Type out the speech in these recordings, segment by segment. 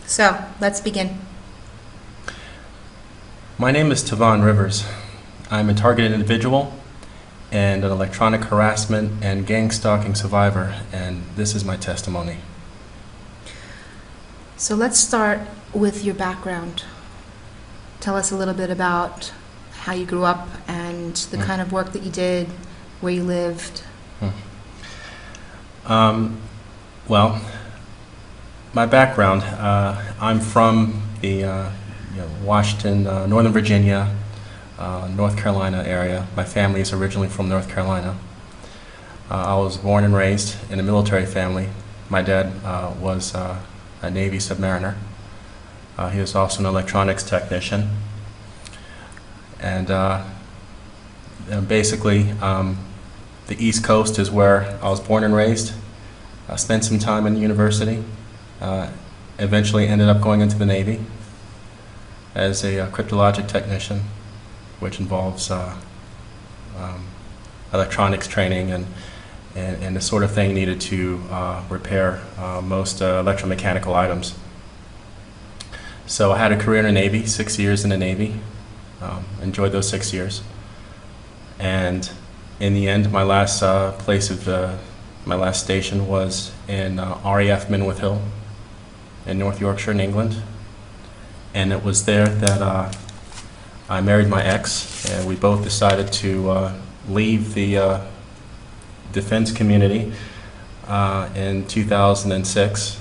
So, let's begin. My name is Tavon Rivers. I'm a targeted individual and an electronic harassment and gang-stalking survivor, and this is my testimony. So let's start with your background. Tell us a little bit about how you grew up and the kind of work that you did, where you lived. Well, my background, I'm from the Washington, Northern Virginia, North Carolina area. My family is originally from North Carolina. I was born and raised in a military family. My dad was a Navy submariner. He was also an electronics technician. And basically, the East Coast is where I was born and raised. I spent some time in university. Eventually ended up going into the Navy as a cryptologic technician, which involves electronics training and the sort of thing needed to repair most electromechanical items. So I had a career in the Navy, 6 years in the Navy. Enjoyed those 6 years. And in the end, my last my last station was in RAF Minworth Hill in North Yorkshire in England. And it was there that I married my ex, and we both decided to leave the defense community in 2006.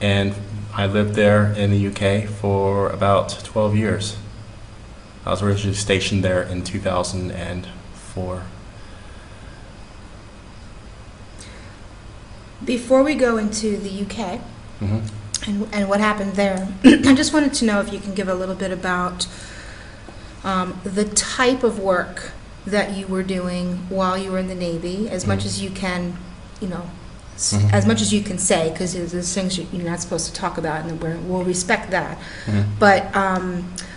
And I lived there in the UK for about 12 years. I was originally stationed there in 2004. Before we go into the UK and what happened there, I just wanted to know if you can give a little bit about the type of work that you were doing while you were in the Navy, as much as you can, as much as you can say, because there's things you're not supposed to talk about, and we'll respect that. But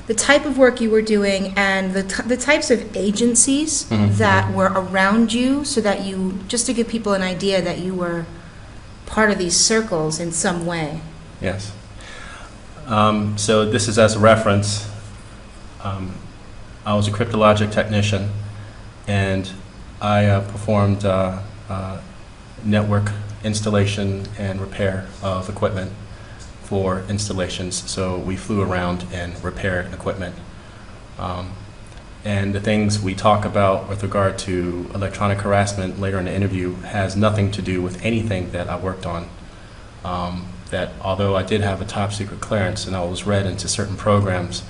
the type of work you were doing and the types of agencies that were around you, so that just to give people an idea that you were part of these circles in some way. Yes. So this is as a reference. I was a cryptologic technician, and I performed network installation and repair of equipment for installations. So we flew around and repaired equipment. And the things we talk about with regard to electronic harassment later in the interview has nothing to do with anything that I worked on. That although I did have a top secret clearance and I was read into certain programs,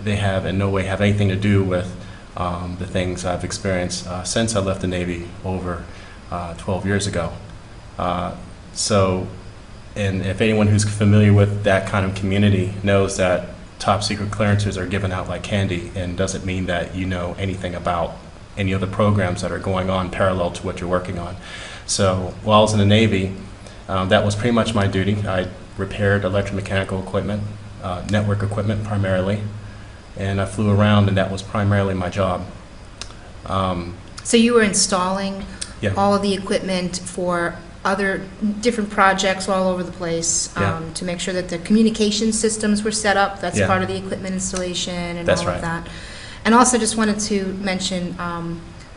they have in no way have anything to do with the things I've experienced since I left the Navy over 12 years ago. And if anyone who's familiar with that kind of community knows that top secret clearances are given out like candy, and doesn't mean that you know anything about any other programs that are going on parallel to what you're working on. So while I was in the Navy, that was pretty much my duty. I repaired electromechanical equipment, network equipment primarily, and I flew around, and that was primarily my job. So you were installing Yeah. all of the equipment for other different projects all over the place, to make sure that the communication systems were set up. That's part of the equipment installation and That's all of right. that. And also just wanted to mention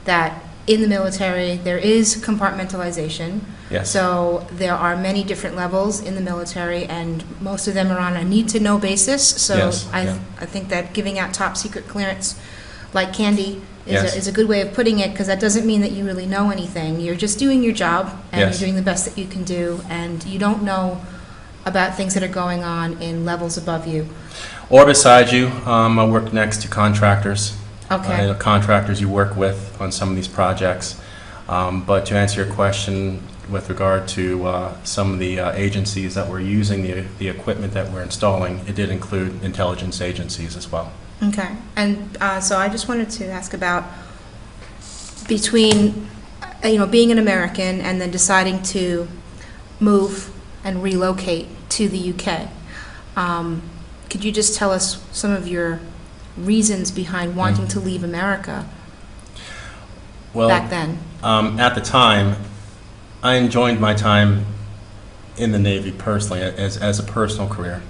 that in the military there is compartmentalization. Yes. So there are many different levels in the military, and most of them are on a need-to-know basis. So Yes, I think that giving out top secret clearance like candy Yes. is a good way of putting it, because that doesn't mean that you really know anything. You're just doing your job, and Yes. you're doing the best that you can do, and you don't know about things that are going on in levels above you. Or beside you. I work next to contractors. Okay. The contractors you work with on some of these projects. But to answer your question with regard to some of the agencies that were using the equipment that we're installing, it did include intelligence agencies as well. Okay. And so I just wanted to ask about between, being an American and then deciding to move and relocate to the UK. Could you just tell us some of your reasons behind wanting to leave America Well, back then? At the time, I enjoyed my time in the Navy personally, as a personal career,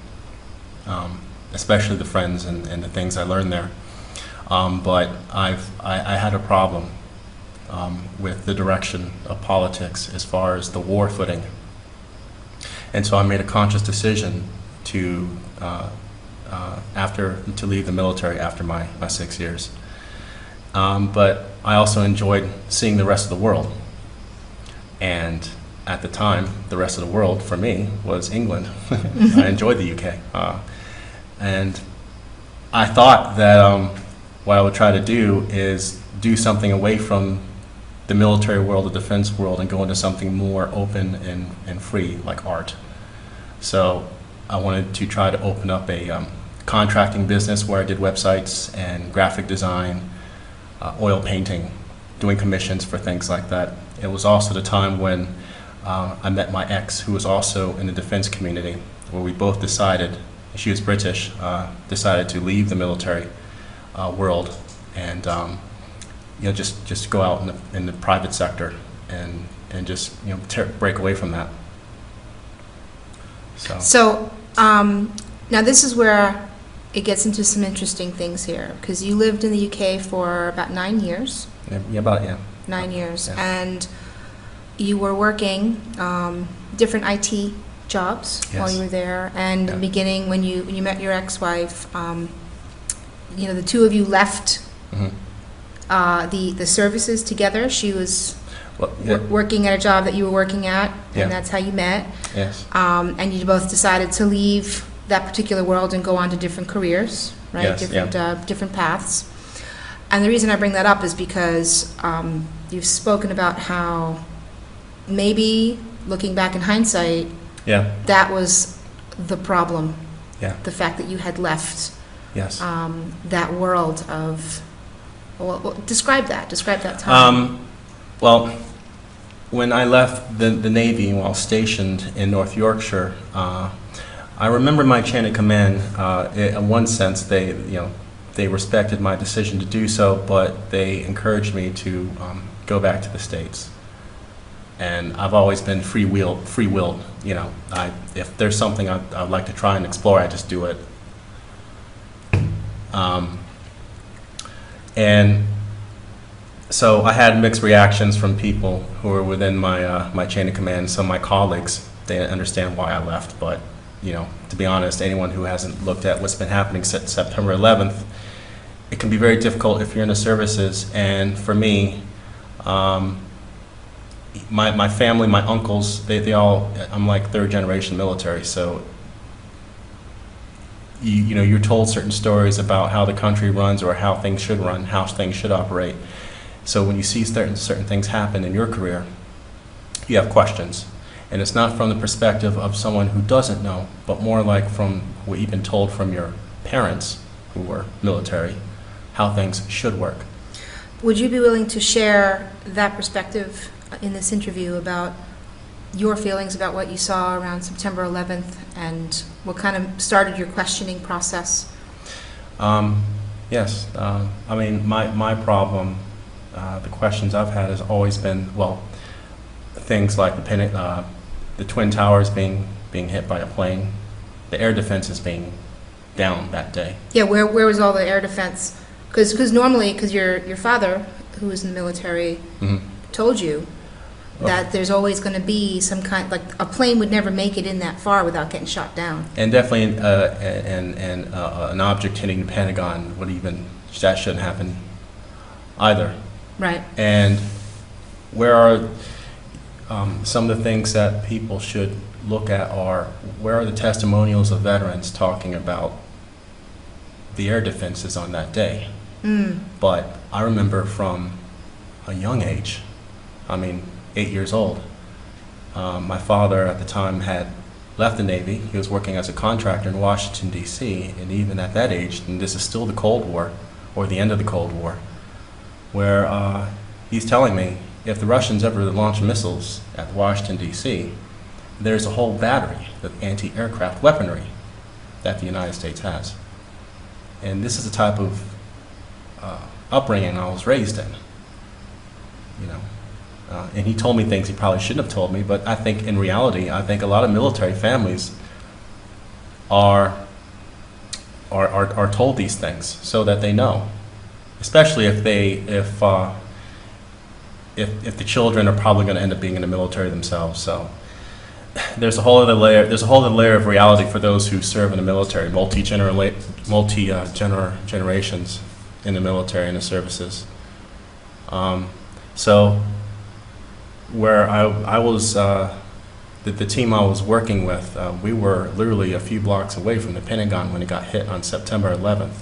especially the friends and the things I learned there. But I had a problem with the direction of politics as far as the war footing. And so I made a conscious decision to leave the military after my 6 years. But I also enjoyed seeing the rest of the world. And at the time, the rest of the world for me was England. I enjoyed the UK. And I thought that what I would try to do is do something away from the military world, the defense world, and go into something more open and free, like art. So I wanted to try to open up a contracting business where I did websites and graphic design, oil painting, doing commissions for things like that. It was also the time when I met my ex, who was also in the defense community, where we both decided, she was British, decided to leave the military world and just go out in the private sector and just break away from that. So now this is where it gets into some interesting things here, because you lived in the UK for about 9 years. Yeah. 9 years, yeah. And you were working different IT jobs Yes. while you were there. And in the beginning, when you met your ex-wife, the two of you left the services together. She was working at a job that you were working at, and that's how you met. Yes. And you both decided to leave that particular world and go on to different careers, right? Yes, Different paths. And the reason I bring that up is because you've spoken about how maybe, looking back in hindsight, that was the problem. Yeah. The fact that you had left that world of, well, describe that time. Well, when I left the Navy while stationed in North Yorkshire, I remember my chain of command. In one sense, they respected my decision to do so, but they encouraged me to go back to the States. And I've always been free-willed. If there's something I'd like to try and explore, I just do it. And so I had mixed reactions from people who were within my chain of command. Some of my colleagues, they understand why I left, but to be honest, anyone who hasn't looked at what's been happening since September 11th, it can be very difficult if you're in the services. And for me, my family, my uncles, they all, I'm like third generation military, so you're told certain stories about how the country runs or how things should run, how things should operate. So when you see certain things happen in your career, you have questions. And it's not from the perspective of someone who doesn't know, but more like from what you've been told from your parents who were military, how things should work. Would you be willing to share that perspective in this interview about your feelings about what you saw around September 11th and what kind of started your questioning process? Yes. I mean, my problem, the questions I've had has always been, well, things like the Twin Towers being hit by a plane, the air defenses being down that day. Yeah, where was all the air defense? Because normally, because your father, who was in the military, told you that there's always going to be some kind, like a plane would never make it in that far without getting shot down. And definitely an object hitting the Pentagon that shouldn't happen either. Right. And where are some of the things that people should look at where are the testimonials of veterans talking about the air defenses on that day? But I remember from a young age, 8 years old, my father at the time had left the Navy. He was working as a contractor in Washington, D.C., and even at that age, and this is still the Cold War, or the end of the Cold War, where he's telling me, if the Russians ever launch missiles at Washington, D.C., there's a whole battery of anti-aircraft weaponry that the United States has. And this is the type of upbringing I was raised in. And he told me things he probably shouldn't have told me, but I think in reality, I think a lot of military families are told these things so that they know, especially if the children are probably going to end up being in the military themselves. So there's a whole other layer. There's a whole other layer of reality for those who serve in the military, generations in the military and the services. So where I was, the team I was working with, we were literally a few blocks away from the Pentagon when it got hit on September 11th.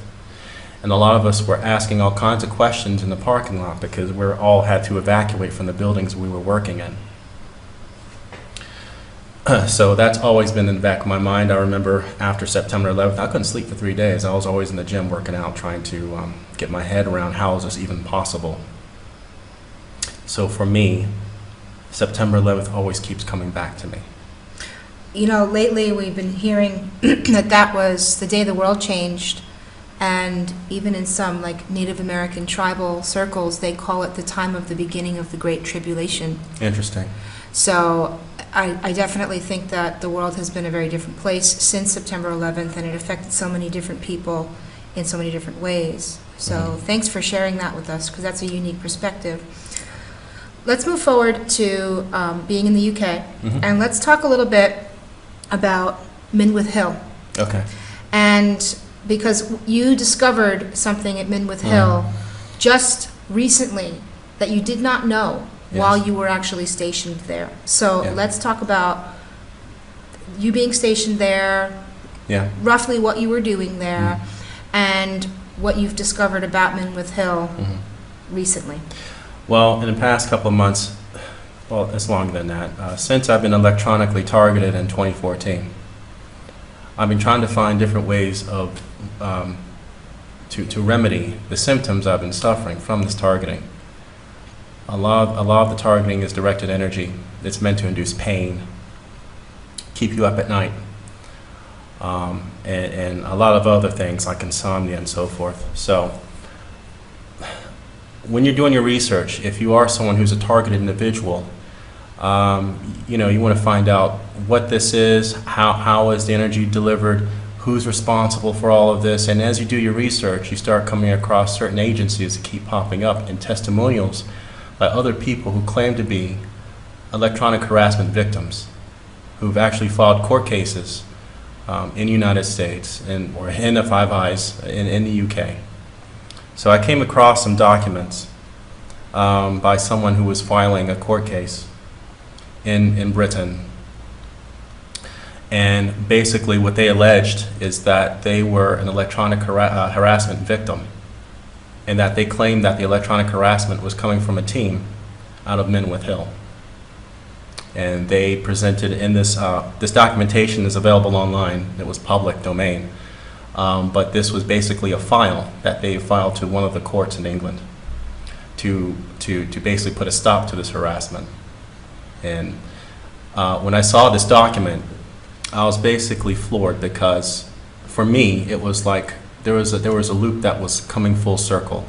And a lot of us were asking all kinds of questions in the parking lot because we all had to evacuate from the buildings we were working in. So that's always been in the back of my mind. I remember after September 11th, I couldn't sleep for 3 days. I was always in the gym working out, trying to get my head around how is this even possible. So for me, September 11th always keeps coming back to me. You know, lately we've been hearing that was the day the world changed, and even in some like Native American tribal circles, they call it the time of the beginning of the Great Tribulation. Interesting. So I definitely think that the world has been a very different place since September 11th, and it affected so many different people in so many different ways. So thanks for sharing that with us, because that's a unique perspective. Let's move forward to being in the UK, and let's talk a little bit about Minworth Hill. Okay. And because you discovered something at Minworth Hill just recently that you did not know while you were actually stationed there. So let's talk about you being stationed there, roughly what you were doing there, and what you've discovered about Minworth Hill recently. Well, in the past couple of months, well, it's longer than that, since I've been electronically targeted in 2014, I've been trying to find different ways of to remedy the symptoms I've been suffering from this targeting. A lot of the targeting is directed energy. It's meant to induce pain, keep you up at night, and a lot of other things like insomnia and so forth. So when you're doing your research, if you are someone who's a targeted individual, you know, you want to find out what this is, how is the energy delivered, who's responsible for all of this, and as you do your research, you start coming across certain agencies that keep popping up and testimonials by other people who claim to be electronic harassment victims, who've actually filed court cases in the United States or in the Five Eyes in the UK. So I came across some documents by someone who was filing a court case in Britain. And basically what they alleged is that they were an electronic harassment victim, and that they claimed that the electronic harassment was coming from a team out of Minworth Hill. And they presented in this, this documentation is available online, it was public domain, but this was basically a file that they filed to one of the courts in England to basically put a stop to this harassment. And when I saw this document, I was basically floored, because for me it was like there was a loop that was coming full circle.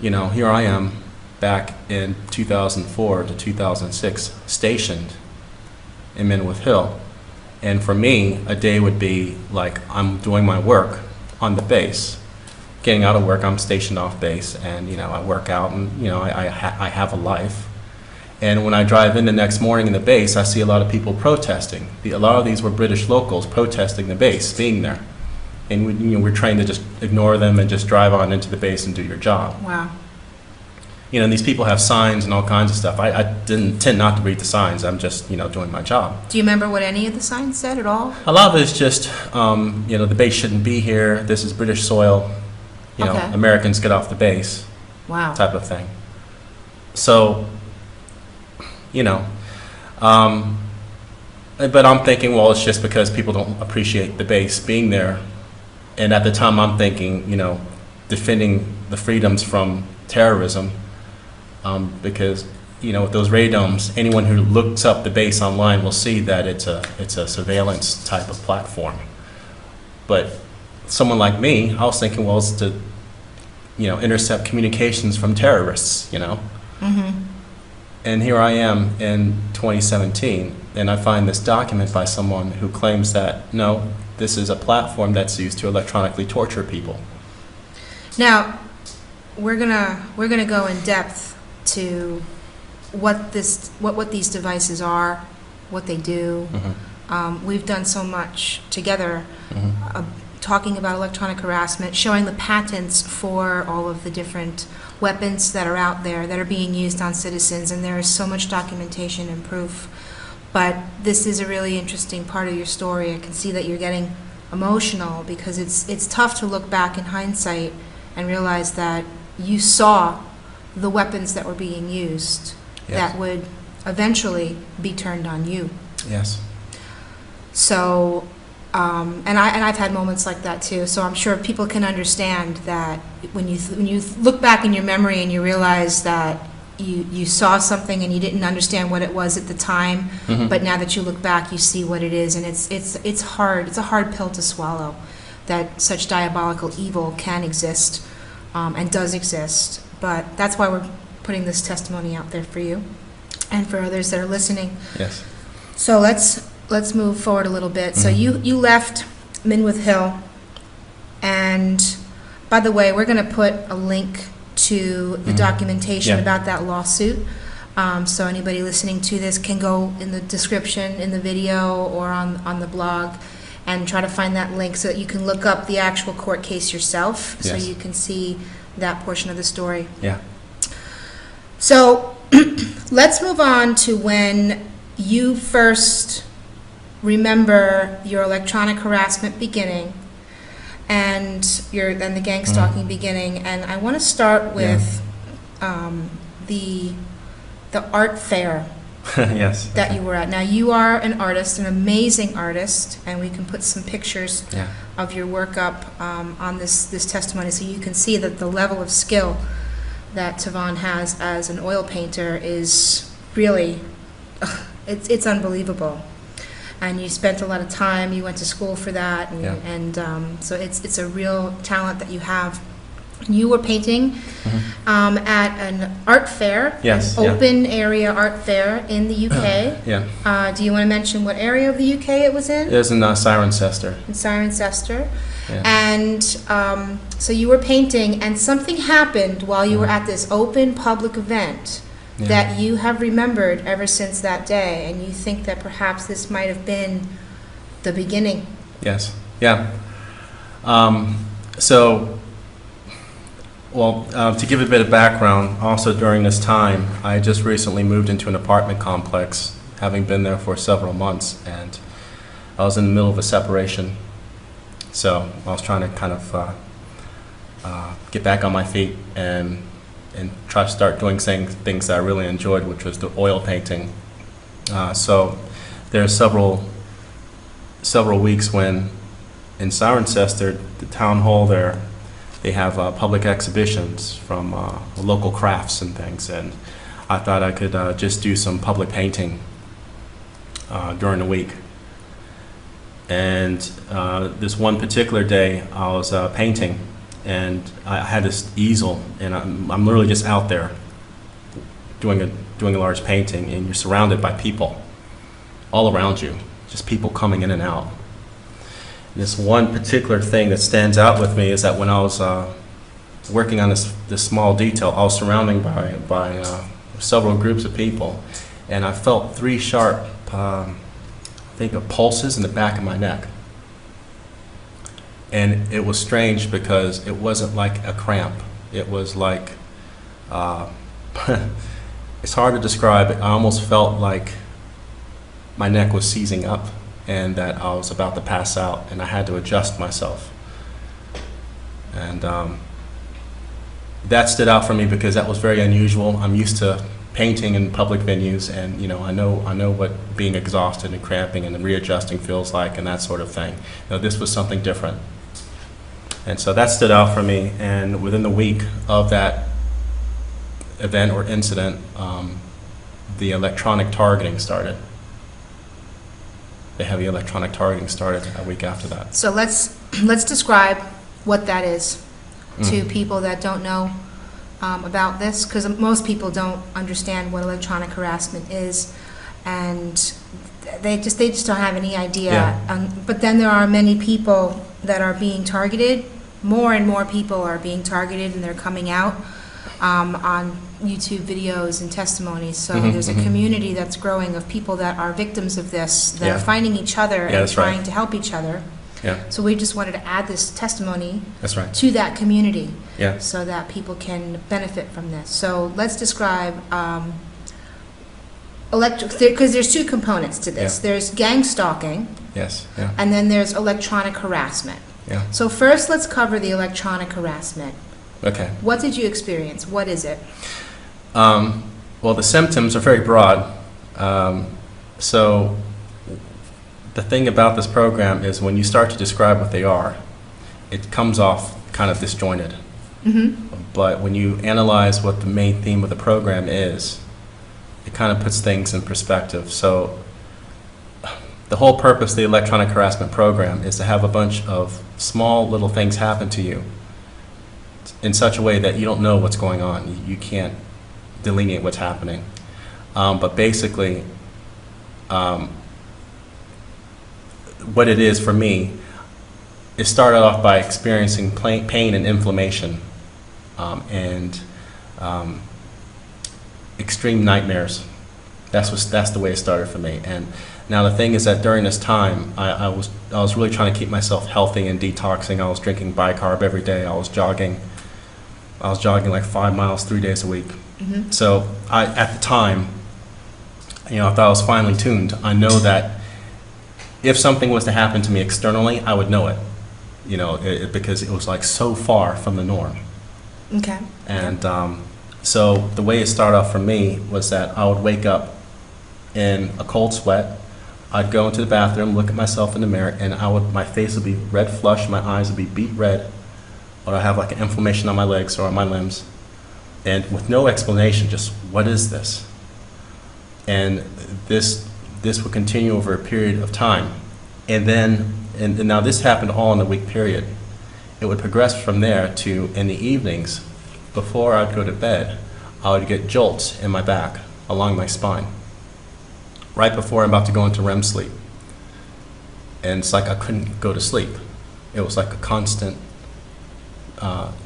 You know, here I am back in 2004 to 2006 stationed in Minworth Hill, and for me a day would be like I'm doing my work on the base, getting out of work, I'm stationed off base, and you know, I work out, and you know, I have a life. And when I drive in the next morning in the base, I see a lot of people protesting. A lot of these were British locals protesting the base being there. And we're trained to just ignore them and just drive on into the base and do your job. Wow. You know, and these people have signs and all kinds of stuff. I didn't tend not to read the signs. I'm just, you know, doing my job. Do you remember what any of the signs said at all? A lot of it is just, you know, the base shouldn't be here. This is British soil. You know, Americans get off the base. Wow. Type of thing. So, you know, but I'm thinking, well, it's just because people don't appreciate the base being there. And at the time I'm thinking, you know, defending the freedoms from terrorism, because, you know, with those radomes, anyone who looks up the base online will see that it's a surveillance type of platform. But someone like me, I was thinking, well, it's to, you know, intercept communications from terrorists, you know. And here I am in 2017, and I find this document by someone who claims that, no, this is a platform that's used to electronically torture people. Now, we're gonna go in depth to what these devices are, what they do. We've done so much together, talking about electronic harassment, showing the patents for all of the different weapons that are out there that are being used on citizens, and there is so much documentation and proof. But this is a really interesting part of your story. I can see that you're getting emotional because it's tough to look back in hindsight and realize that you saw the weapons that were being used that would eventually be turned on you. Yes. So, and I've had moments like that too. So I'm sure people can understand that when you look back in your memory and you realize that you saw something and you didn't understand what it was at the time, but now that you look back, you see what it is, and it's hard. It's a hard pill to swallow that such diabolical evil can exist and does exist. But that's why we're putting this testimony out there for you and for others that are listening. Yes. So let's move forward a little bit. So you left Minworth Hill, and by the way, we're going to put a link to the documentation about that lawsuit. So anybody listening to this can go in the description, in the video, or on the blog, and try to find that link so that you can look up the actual court case yourself, so you can see that portion of the story. Yeah. So let's move on to when you first remember your electronic harassment beginning and the gangstalking beginning. And I want to start with the art fair Yes. that you were at. Now, you are an artist, an amazing artist, and we can put some pictures of your work up on this testimony so you can see that the level of skill that Tavon has as an oil painter is really, it's unbelievable. And you spent a lot of time, you went to school for that, and so it's a real talent that you have. You were painting at an art fair, an open area art fair in the UK. Do you want to mention what area of the UK it was in? It was in Cirencester. In Cirencester. And so you were painting, and something happened while you were at this open public event that you have remembered ever since that day, and you think that perhaps this might have been the beginning. Yes. Yeah. To give a bit of background, also during this time, I just recently moved into an apartment complex, having been there for several months, and I was in the middle of a separation. So I was trying to kind of get back on my feet and try to start doing things that I really enjoyed, which was the oil painting. So there are several weeks when in Cirencester, the town hall there, they have public exhibitions from local crafts and things, and I thought I could just do some public painting during the week. And this one particular day, I was painting, and I had this easel, and I'm literally just out there doing a large painting, and you're surrounded by people all around you, just people coming in and out. This one particular thing that stands out with me is that when I was working on this small detail, I was surrounded by several groups of people, and I felt three sharp, pulses in the back of my neck. And it was strange because it wasn't like a cramp. It was like, it's hard to describe. I almost felt like my neck was seizing up, and that I was about to pass out, and I had to adjust myself. And that stood out for me because that was very unusual. I'm used to painting in public venues, and I know what being exhausted and cramping and readjusting feels like, and that sort of thing. This was something different. And so that stood out for me, and within the week of that event or incident, the electronic targeting started. The heavy electronic targeting started a week after that. So let's describe what that is to people that don't know about this? Because most people don't understand what electronic harassment is, and they just don't have any idea. Yeah. But then there are many people that are being targeted. More and more people are being targeted, and they're coming out on YouTube videos and testimonies. So there's a community that's growing of people that are victims of this, that are finding each other and trying to help each other. Yeah. So we just wanted to add this testimony That's right. to that community, Yeah. so that people can benefit from this. So let's describe because there's two components to this. Yeah. There's gang stalking, Yes. Yeah. and then there's electronic harassment. Yeah. So first, let's cover the electronic harassment. Okay. What did you experience? What is it? Well, the symptoms are very broad. So the thing about this program is when you start to describe what they are, it comes off kind of disjointed. But when you analyze what the main theme of the program is, it kind of puts things in perspective. So the whole purpose of the electronic harassment program is to have a bunch of small little things happen to you in such a way that you don't know what's going on. You can't delineate what's happening. But basically, what it is for me, it started off by experiencing pain and inflammation and extreme nightmares. That's the way it started for me. And now the thing is that during this time, I was really trying to keep myself healthy and detoxing. I was drinking bicarb every day. I was jogging like 5 miles 3 days a week. So at the time, I thought I was finely tuned. I know that if something was to happen to me externally, I would know it. Because it was like so far from the norm. Okay. And so the way it started off for me was that I would wake up in a cold sweat. I'd go into the bathroom, look at myself in the mirror, and my face would be red flush, my eyes would be beet red, or I'd have like an inflammation on my legs or on my limbs. And with no explanation, just what is this? And this would continue over a period of time. And now this happened all in a week period. It would progress from there to, in the evenings, before I'd go to bed, I would get jolts in my back, along my spine, right before I'm about to go into REM sleep. And it's like I couldn't go to sleep. It was like a constant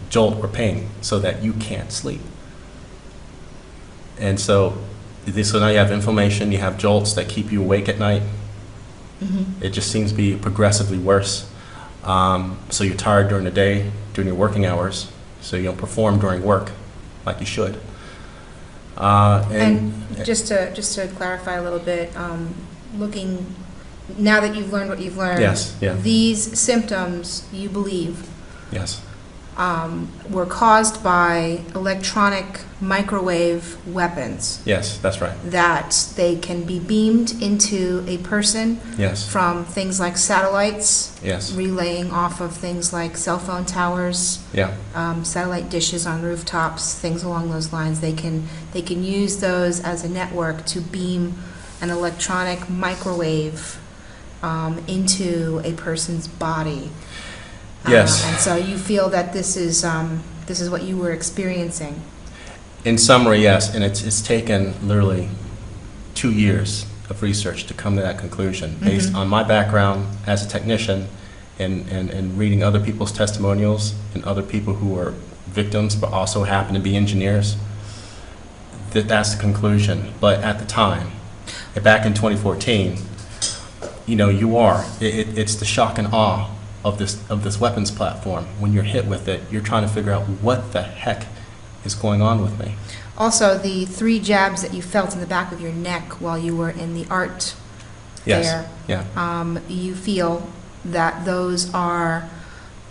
jolt or pain, so that you can't sleep. And so now you have inflammation, you have jolts that keep you awake at night. It just seems to be progressively worse. So you're tired during the day, during your working hours, so you don't perform during work like you should. And just to clarify a little bit, looking now that you've learned what you've learned, Yes, yeah. These symptoms, you believe, Yes. Were caused by electronic microwave weapons. Yes, that's right. That they can be beamed into a person Yes. from things like satellites, Yes. relaying off of things like cell phone towers, Yeah. satellite dishes on rooftops, things along those lines. They can use those as a network to beam an electronic microwave into a person's body. Yes. And so you feel that this is what you were experiencing. In summary, yes, and it's taken literally 2 years of research to come to that conclusion, based on my background as a technician and reading other people's testimonials and other people who are victims but also happen to be engineers. That's the conclusion. But at the time, back in 2014, it's the shock and awe of this weapons platform. When you're hit with it, you're trying to figure out what the heck is going on with me. Also, the 3 jabs that you felt in the back of your neck while you were in the art Yes. fair, Yeah. you feel that those are,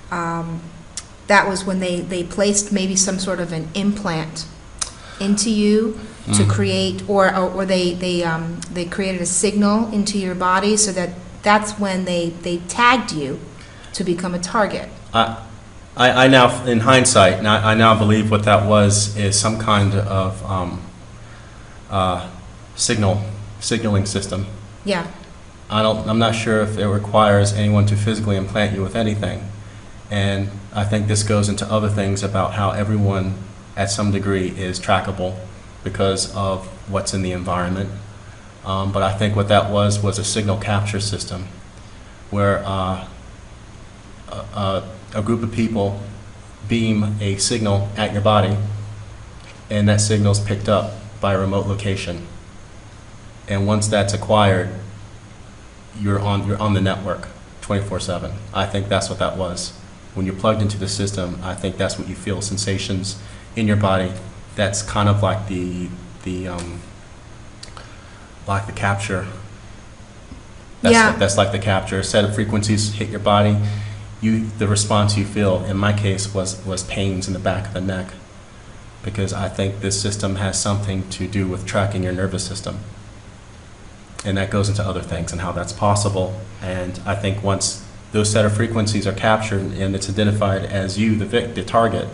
that was when they placed maybe some sort of an implant into you to create, or they created a signal into your body, so that's when they tagged you to become a target. I now, in hindsight, I now believe what that was is some kind of signaling system. Yeah. I'm not sure if it requires anyone to physically implant you with anything. And I think this goes into other things about how everyone at some degree, is trackable because of what's in the environment. But I think what that was a signal capture system where a group of people beam a signal at your body, and that signal is picked up by a remote location. And once that's acquired, you're on the network 24/7. I think that's what that was. When you're plugged into the system, I think that's what you feel, sensations in your body. That's kind of like the capture. That's like the capture. A set of frequencies hit your body. The response you feel, in my case, was pains in the back of the neck, because I think this system has something to do with tracking your nervous system. And that goes into other things and how that's possible. And I think once those set of frequencies are captured and it's identified as you, the target,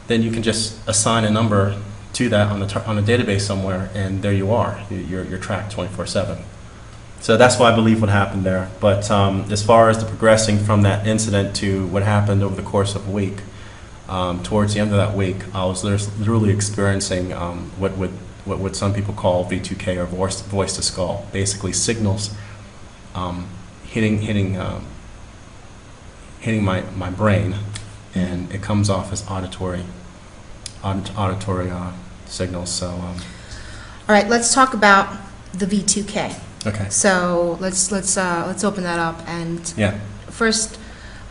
then you can just assign a number to that on a database somewhere, and there you are. You're tracked 24/7. So that's why I believe what happened there. But as far as the progressing from that incident to what happened over the course of a week, towards the end of that week, I was literally experiencing what would some people call V2K, or voice to skull, basically signals hitting my brain, and it comes off as auditory signals. So all right, let's talk about the V2K. Okay. So let's open that up. And Yeah. first,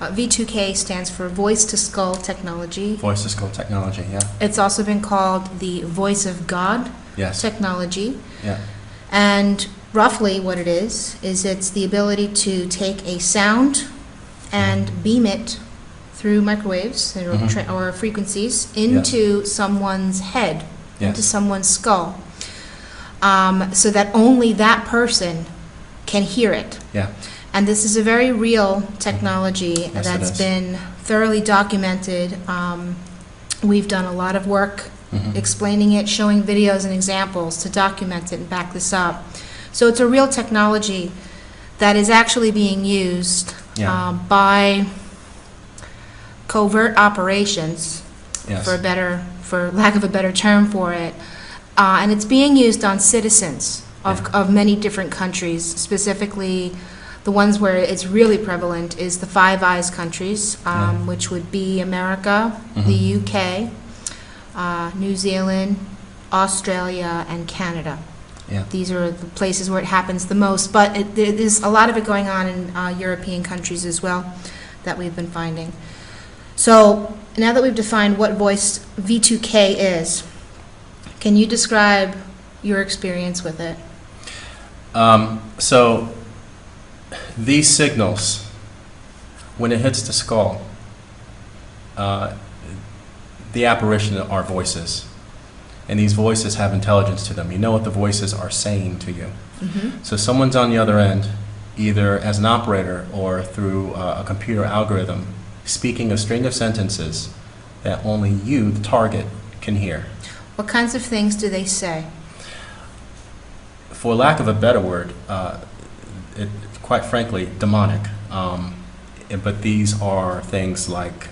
V2K stands for Voice to Skull Technology. Voice to skull technology. Yeah. It's also been called the Voice of God Yes. technology. Yeah. And roughly what it is it's the ability to take a sound and beam it through microwaves or frequencies into someone's head, into someone's skull, so that only that person can hear it. Yeah. And this is a very real technology Yes, that's it is. been thoroughly documented. We've done a lot of work explaining it, showing videos and examples to document it and back this up. So it's a real technology that is actually being used by covert operations, Yes. for lack of a better term for it, and it's being used on citizens of many different countries. Specifically, the ones where it's really prevalent is the Five Eyes countries, which would be America, the UK, New Zealand, Australia, and Canada. Yeah. These are the places where it happens the most, but there's a lot of it going on in European countries as well that we've been finding. So now that we've defined what voice V2K is, can you describe your experience with it? So these signals, when it hits the skull, the apparition are voices. And these voices have intelligence to them. You know what the voices are saying to you. So someone's on the other end, either as an operator or through a computer algorithm, speaking a string of sentences that only you, the target, can hear. What kinds of things do they say? For lack of a better word, quite frankly, demonic. But these are things like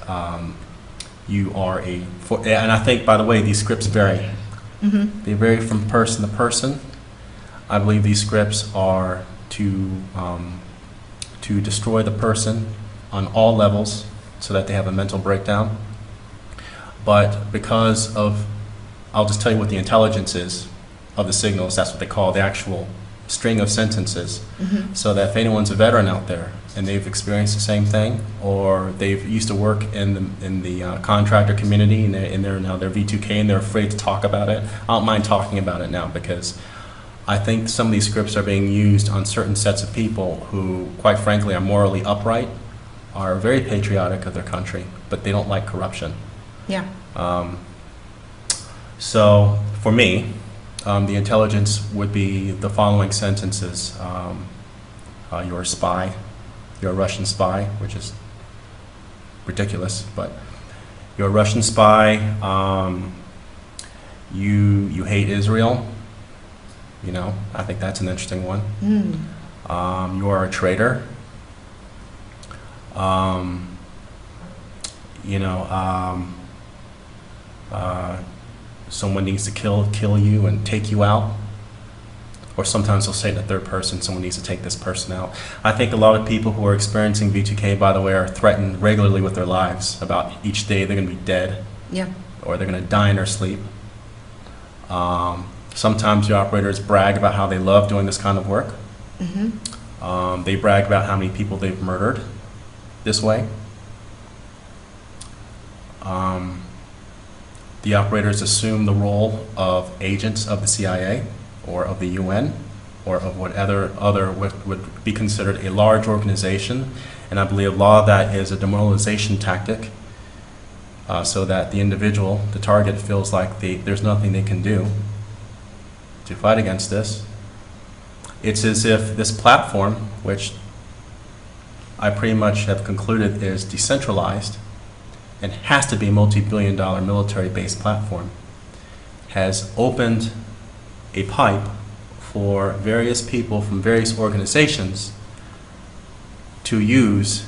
you are and I think, by the way, these scripts vary. They vary from person to person. I believe these scripts are to destroy the person on all levels so that they have a mental breakdown. But because of, I'll just tell you what the intelligence is of the signals. That's what they call the actual string of sentences. So that if anyone's a veteran out there and they've experienced the same thing, or they've used to work in the contractor community and they're now they're V2K and they're afraid to talk about it, I don't mind talking about it now, because I think some of these scripts are being used on certain sets of people who, quite frankly, are morally upright, are very patriotic of their country, but they don't like corruption. Yeah. So for me, the intelligence would be the following sentences. You're a spy. You're a Russian spy, which is ridiculous, but you're a Russian spy. You hate Israel. You know, I think that's an interesting one. You are a traitor. someone needs to kill you and take you out. Or sometimes they'll say in the third person, someone needs to take this person out. I think a lot of people who are experiencing V2K, by the way, are threatened regularly with their lives about each day they're going to be dead. Yeah. Or they're going to die in their sleep. Sometimes the operators brag about how they love doing this kind of work. Mm-hmm. They brag about how many people they've murdered this way. The operators assume the role of agents of the CIA or of the UN or of whatever other would be considered a large organization. And I believe a lot of that is a demoralization tactic, so that the individual, the target, feels like there's nothing they can do to fight against this. It's as if this platform, which I pretty much have concluded is decentralized and has to be a multi-billion-dollar military-based platform, has opened a pipe for various people from various organizations to use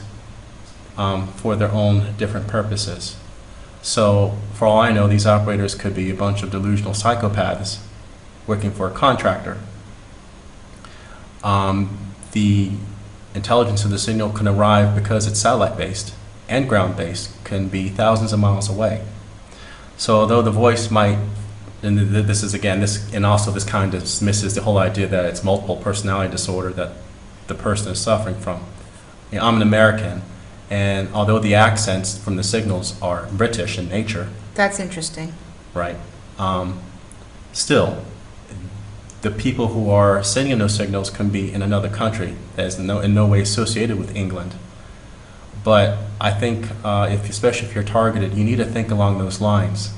for their own different purposes. So, for all I know, these operators could be a bunch of delusional psychopaths working for a contractor. The intelligence of the signal can arrive, because it's satellite-based and ground-based, can be thousands of miles away. So although the voice might, and this is again, and also this kind of dismisses the whole idea that it's multiple personality disorder that the person is suffering from. You know, I'm an American, and although the accents from the signals are British in nature. That's interesting. Right. Still, the people who are sending those signals can be in another country that is in no way associated with England. But I think, especially if you're targeted, you need to think along those lines,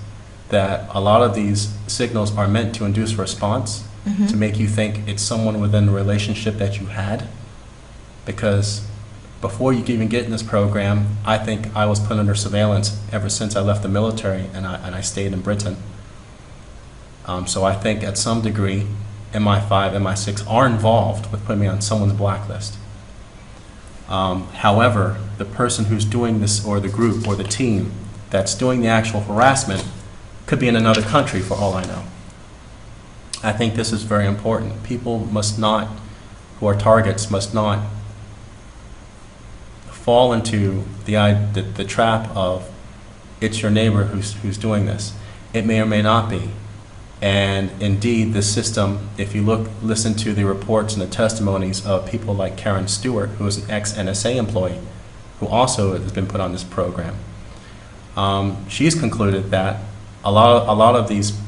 that a lot of these signals are meant to induce a response, Mm-hmm. to make you think it's someone within the relationship that you had. Because before you can even get in this program, I think I was put under surveillance ever since I left the military and I stayed in Britain. So I think at some degree, MI5, MI6 are involved with putting me on someone's blacklist. However, the person who's doing this, or the group, or the team that's doing the actual harassment, could be in another country for all I know. I think this is very important. People must not, who are targets, must not fall into the trap of it's your neighbor who's doing this. It may or may not be. And indeed, the system, if you listen to the reports and the testimonies of people like Karen Stewart, who is an ex-NSA employee, who also has been put on this program, she's concluded that a lot of these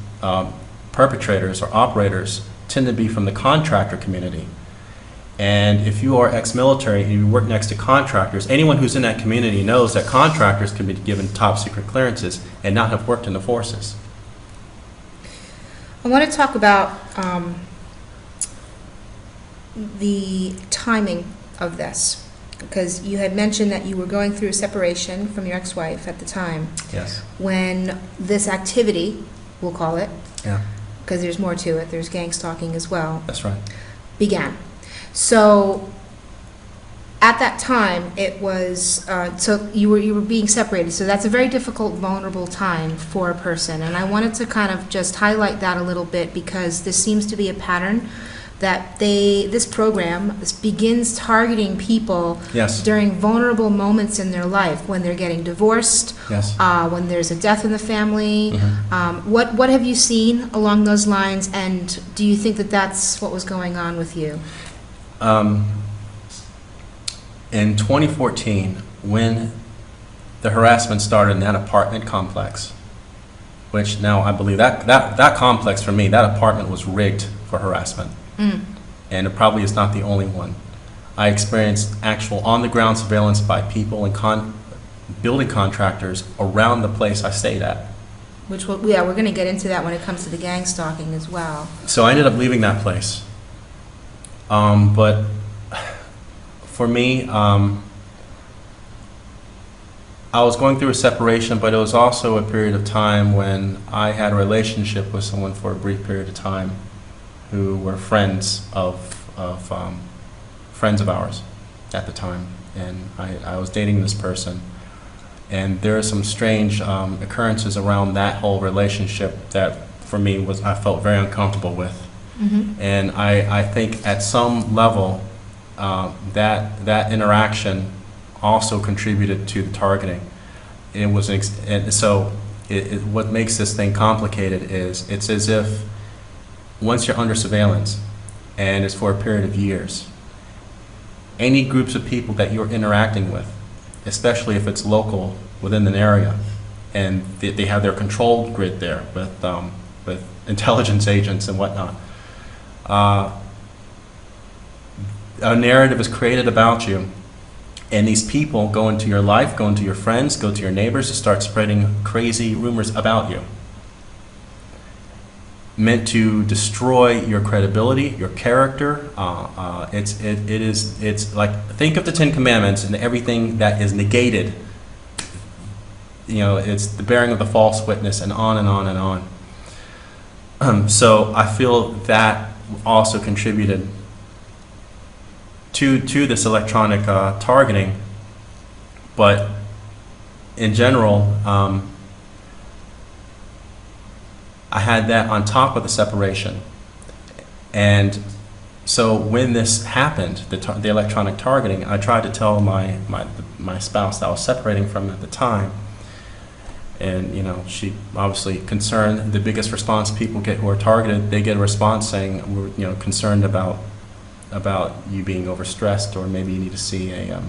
perpetrators or operators tend to be from the contractor community. And if you are ex-military and you work next to contractors, anyone who's in that community knows that contractors can be given top secret clearances and not have worked in the forces. I want to talk about the timing of this, because you had mentioned that you were going through a separation from your ex-wife at the time. Yes. When this activity, we'll call it, Yeah. because there's more to it, there's gangstalking as well, That's right. began. So at that time, it was, so you were being separated, so that's a very difficult, vulnerable time for a person. And I wanted to kind of just highlight that a little bit, because this seems to be a pattern that this program begins targeting people Yes. during vulnerable moments in their life, when they're getting divorced, Yes. when there's a death in the family. Mhm. What have you seen along those lines, and do you think that that's what was going on with you? In 2014, when the harassment started in that apartment complex, which now I believe that complex, for me, that apartment was rigged for harassment. And it probably is not the only one. I experienced actual on-the-ground surveillance by people and building contractors around the place I stayed at. Which, yeah, we're going to get into that when it comes to the gang stalking as well. So I ended up leaving that place. But for me, I was going through a separation, but it was also a period of time when I had a relationship with someone for a brief period of time, who were friends of ours at the time, and I was dating this person, And there are some strange occurrences around that whole relationship that, for me, I felt very uncomfortable with. And I think at some level, that interaction also contributed to the targeting. It was, and so what makes this thing complicated is it's as if once you're under surveillance, and it's for a period of years, any groups of people that you're interacting with, especially if it's local within an area, and they have their control grid there with intelligence agents and whatnot, a narrative is created about you, and these people go into your life, go into your friends, go to your neighbors, and start spreading crazy rumors about you, meant to destroy your credibility, your character. It's like, think of the Ten Commandments and everything that is negated. You know, it's the bearing of the false witness, and on and on and on. So I feel that also contributed to this electronic targeting, but in general, I had that on top of the separation. And so when this happened, the electronic targeting, I tried to tell my spouse that I was separating from at the time. And, you know, she obviously concerned. The biggest response people get who are targeted, they get a response saying, we're, you know, concerned about you being overstressed, or maybe you need to see a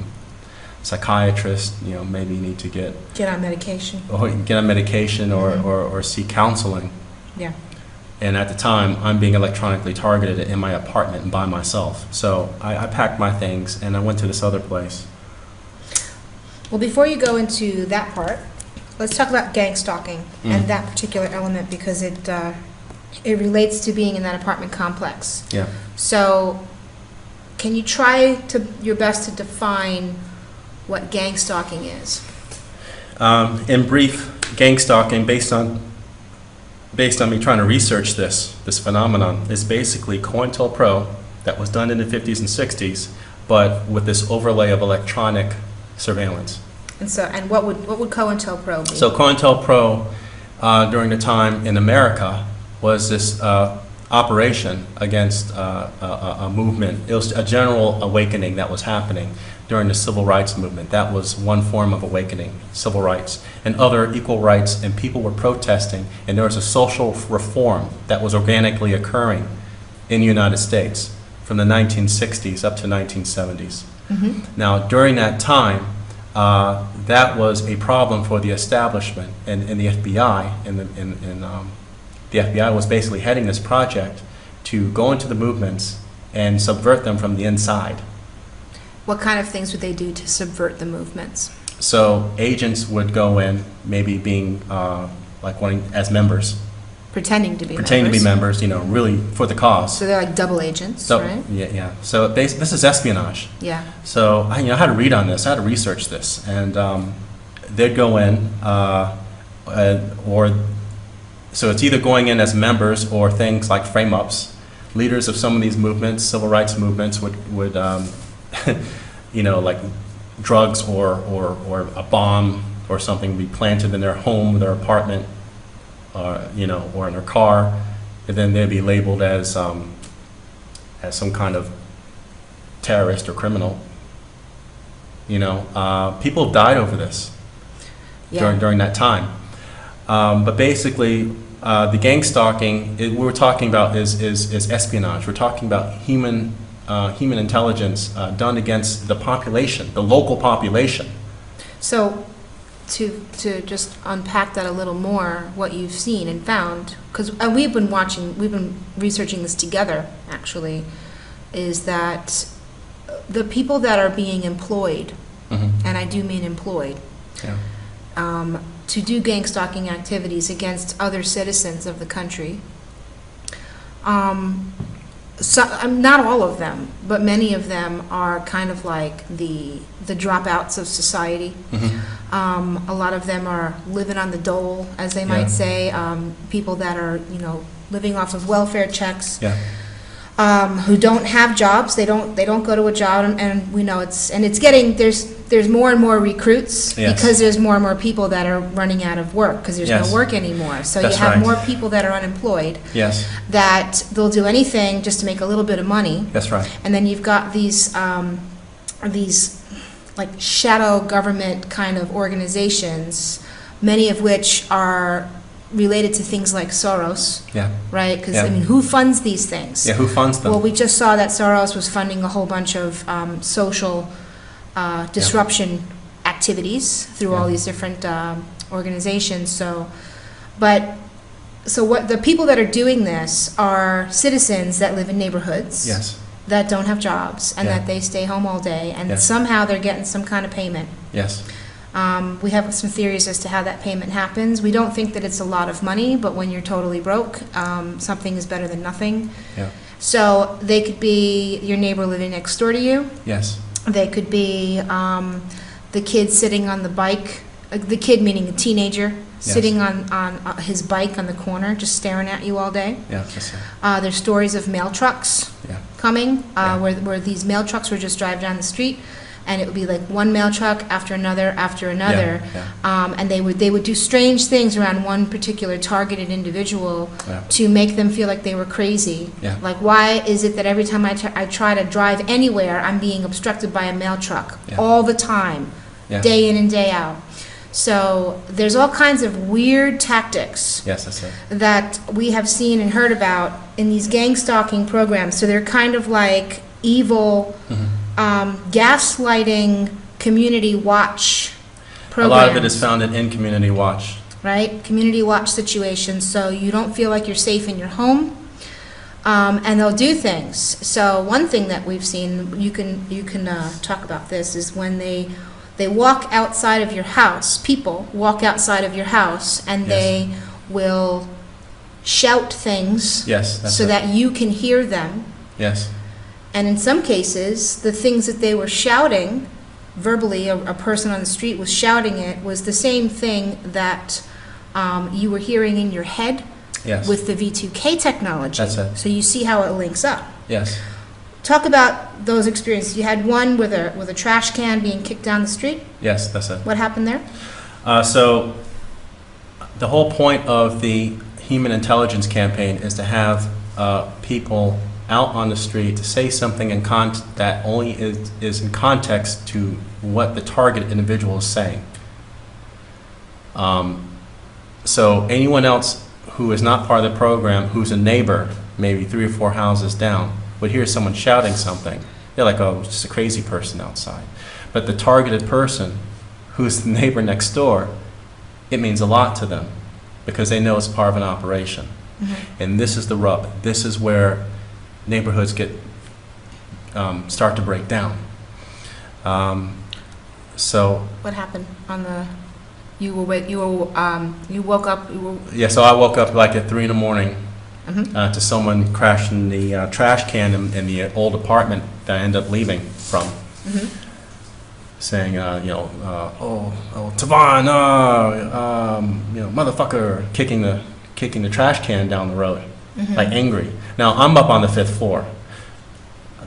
psychiatrist, you know, maybe you need to get on medication. Or get on medication, or seek counseling. Yeah. And at the time, I'm being electronically targeted in my apartment and by myself. So I packed my things and I went to this other place. Well, before you go into that part, let's talk about gang stalking and that particular element, because it relates to being in that apartment complex. Yeah. So can you try your best to define what gang stalking is? In brief, gang stalking, based on me trying to research this phenomenon, is basically COINTELPRO that was done in the 50s and 60s, but with this overlay of electronic surveillance. And what would COINTELPRO be? So COINTELPRO, during the time in America, was this operation against a movement. It was a general awakening that was happening during the civil rights movement. That was one form of awakening, civil rights, and other equal rights, and people were protesting, and there was a social reform that was organically occurring in the United States from the 1960s up to 1970s. Now, during that time, that was a problem for the establishment and the FBI, the FBI was basically heading this project to go into the movements and subvert them from the inside. What kind of things would they do to subvert the movements? So agents would go in, maybe being as members. Pretending to be members, you know, really for the cause. So they're like double agents, right? Yeah. So this is espionage. Yeah. So I had to read on this, I had to research this, and they'd go in, so it's either going in as members or things like frame-ups. Leaders of some of these movements, civil rights movements, would you know, like drugs or a bomb or something be planted in their home, their apartment, you know, or in their car, and then they'd be labeled as some kind of terrorist or criminal. You know, people have died over this during that time. But basically, the gang stalking we were talking about is espionage. We're talking about human intelligence done against the population, the local population. So, to just unpack that a little more, what you've seen and found, because we've been researching this together, actually, is that the people that are being employed, and I do mean employed, to do gang stalking activities against other citizens of the country. Not all of them, but many of them are kind of like the dropouts of society. A lot of them are living on the dole, as they might say, people that are, you know, living off of welfare checks. who don't have jobs. They don't go to a job, and we know it's getting, there's more and more recruits, Yes. because there's more and more people that are running out of work because there's Yes. no work anymore. So That's you have right. more people that are unemployed, Yes, that they'll do anything just to make a little bit of money. that's right. And then you've got these like shadow government kind of organizations, many of which are related to things like Soros, Yeah, right? Because, Yeah. I mean, who funds these things? yeah. Who funds them? Well, we just saw that Soros was funding a whole bunch of social disruption activities through all Yeah. these different organizations. So what the people that are doing this are citizens that live in neighborhoods Yes, that don't have jobs, and Yeah. that they stay home all day, and Yeah. somehow they're getting some kind of payment. yes, We have some theories as to how that payment happens. We don't think that it's a lot of money, but when you're totally broke, something is better than nothing. yeah, So they could be your neighbor living next door to you. yes, They could be the kid sitting on the bike, the kid meaning a teenager, Yes. sitting on his bike on the corner, just staring at you all day. yeah, that's it. There's stories of mail trucks Yeah. coming, Yeah. where these mail trucks would just drive down the street, and it would be like one mail truck after another after another. Yeah, And they would do strange things around one particular targeted individual yeah, to make them feel like they were crazy. Yeah. Like, why is it that every time I try to drive anywhere, I'm being obstructed by a mail truck Yeah. all the time, yeah. day in and day out? So there's all kinds of weird tactics Yes, that's it. that we have seen and heard about in these gang stalking programs. So they're kind of like evil, gaslighting community watch A programs. lot of it is founded in community watch. Right? Community watch situations, so you don't feel like you're safe in your home. And they'll do things. So one thing that we've seen, you can talk about this, is when they walk outside of your house, people walk outside of your house, and Yes. they will shout things Yes, that's so it. that you can hear them. Yes, And in some cases, the things that they were shouting, verbally, a person on the street was shouting it, was the same thing that you were hearing in your head yes, with the V2K technology. That's it. So you see how it links up. yes. Talk about those experiences. You had one with a trash can being kicked down the street. Yes, that's it. What happened there? So the whole point of the human intelligence campaign is to have people out on the street to say something that only is in context to what the target individual is saying. So anyone else who is not part of the program, who's a neighbor, maybe 3 or 4 houses down, would hear someone shouting something. They're like, oh, it's just a crazy person outside. But the targeted person, who's the neighbor next door, it means a lot to them because they know it's part of an operation. And this is the rub. This is where neighborhoods start to break down. So What happened on the? You woke up. yeah, so I woke up like at 3 in the morning Mhm. to someone crashing the trash can in the old apartment that I ended up leaving from, Mhm. saying, oh, Tavon, motherfucker, kicking the trash can down the road, like angry. Now I'm up on the 5th floor.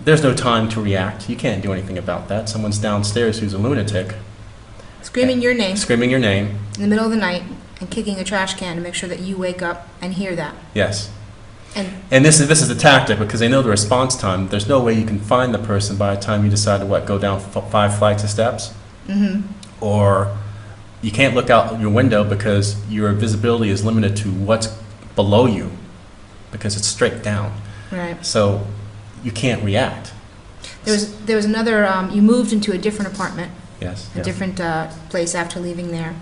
There's no time to react. You can't do anything about that. Someone's downstairs who's a lunatic, Screaming your name screaming your name. in the middle of the night and kicking a trash can to make sure that you wake up and hear that. Yes. And And this is the tactic because they know the response time. There's no way you can find the person by the time you decide to go down 5 flights of steps. mhm. Or you can't look out your window because your visibility is limited to what's below you because it's straight down. Right. So you can't react. There was another. You moved into a different apartment, Yes. a yes. different place after leaving there,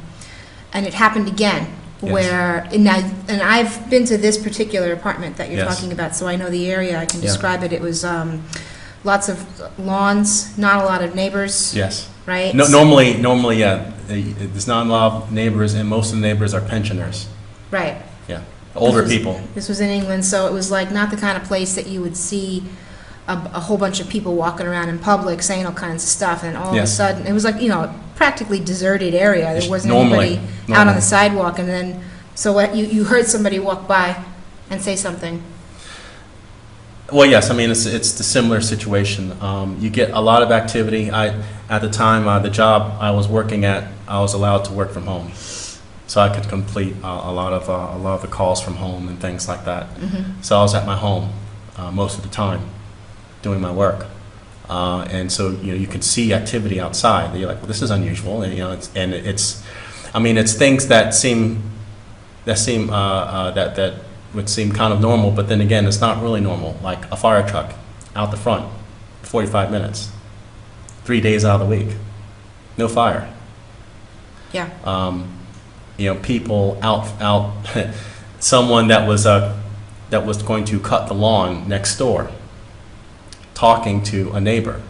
and it happened again. Yes. Where and I've been to this particular apartment that you're Yes. talking about, so I know the area. I can Yeah. describe it. It was lots of lawns, not a lot of neighbors, Yes. right? No, normally, yeah. There's not a lot of neighbors, and most of the neighbors are pensioners. Right. Yeah. Older This was- people. This was in England, so it was like not the kind of place that you would see a whole bunch of people walking around in public saying all kinds of stuff, and all of a Yes. sudden, it was like, practically deserted area. There It's wasn't normally- anybody out on normally. the sidewalk, and then, so what, you heard somebody walk by and say something. Well, yes. I mean, it's the similar situation. You get a lot of activity. At the time, the job I was working at, I was allowed to work from home, so I could complete a lot of the calls from home and things like that. So I was at my home most of the time doing my work, and so you can see activity outside. You're like, well, this is unusual, and I mean, it's things that would seem kind of normal, but then again, it's not really normal. Like a fire truck out the front, 45 minutes, 3 days out of the week, no fire. Yeah. People out, someone that was going to cut the lawn next door, talking to a neighbor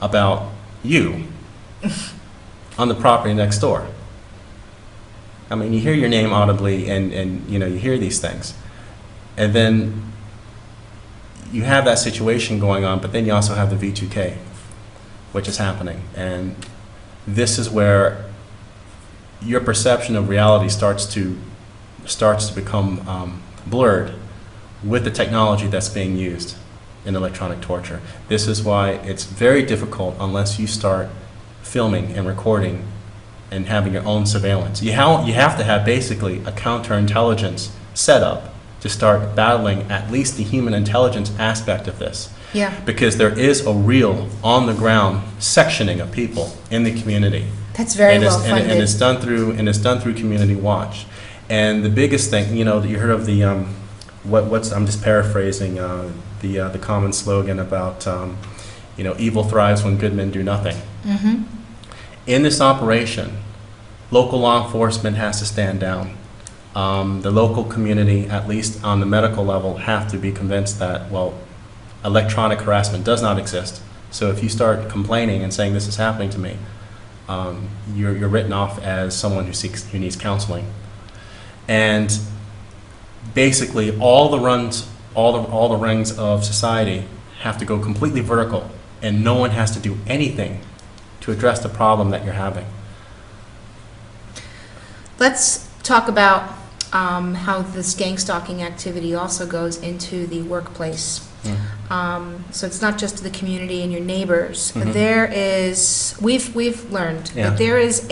about you on the property next door. I mean, you hear your name audibly, and you hear these things, and then you have that situation going on, but then you also have the V2K, which is happening, and this is where your perception of reality starts to become blurred with the technology that's being used in electronic torture. This is why it's very difficult unless you start filming and recording and having your own surveillance. You have to have basically a counterintelligence setup to start battling at least the human intelligence aspect of this. Yeah. Because there is a real on-the-ground sectioning of people in the community. That's very well funded. And it's done through Community Watch. And the biggest thing, you heard of the I'm just paraphrasing the common slogan about evil thrives when good men do nothing. Mm-hmm. In this operation, local law enforcement has to stand down. The local community, at least on the medical level, have to be convinced that, well, electronic harassment does not exist. So if you start complaining and saying this is happening to me, you're written off as someone who needs counseling. And basically, all the rungs of society have to go completely vertical, and no one has to do anything to address the problem that you're having. Let's talk about how this gangstalking activity also goes into the workplace. So it's not just the community and your neighbors. Mm-hmm. There is, we've learned Yeah. that there is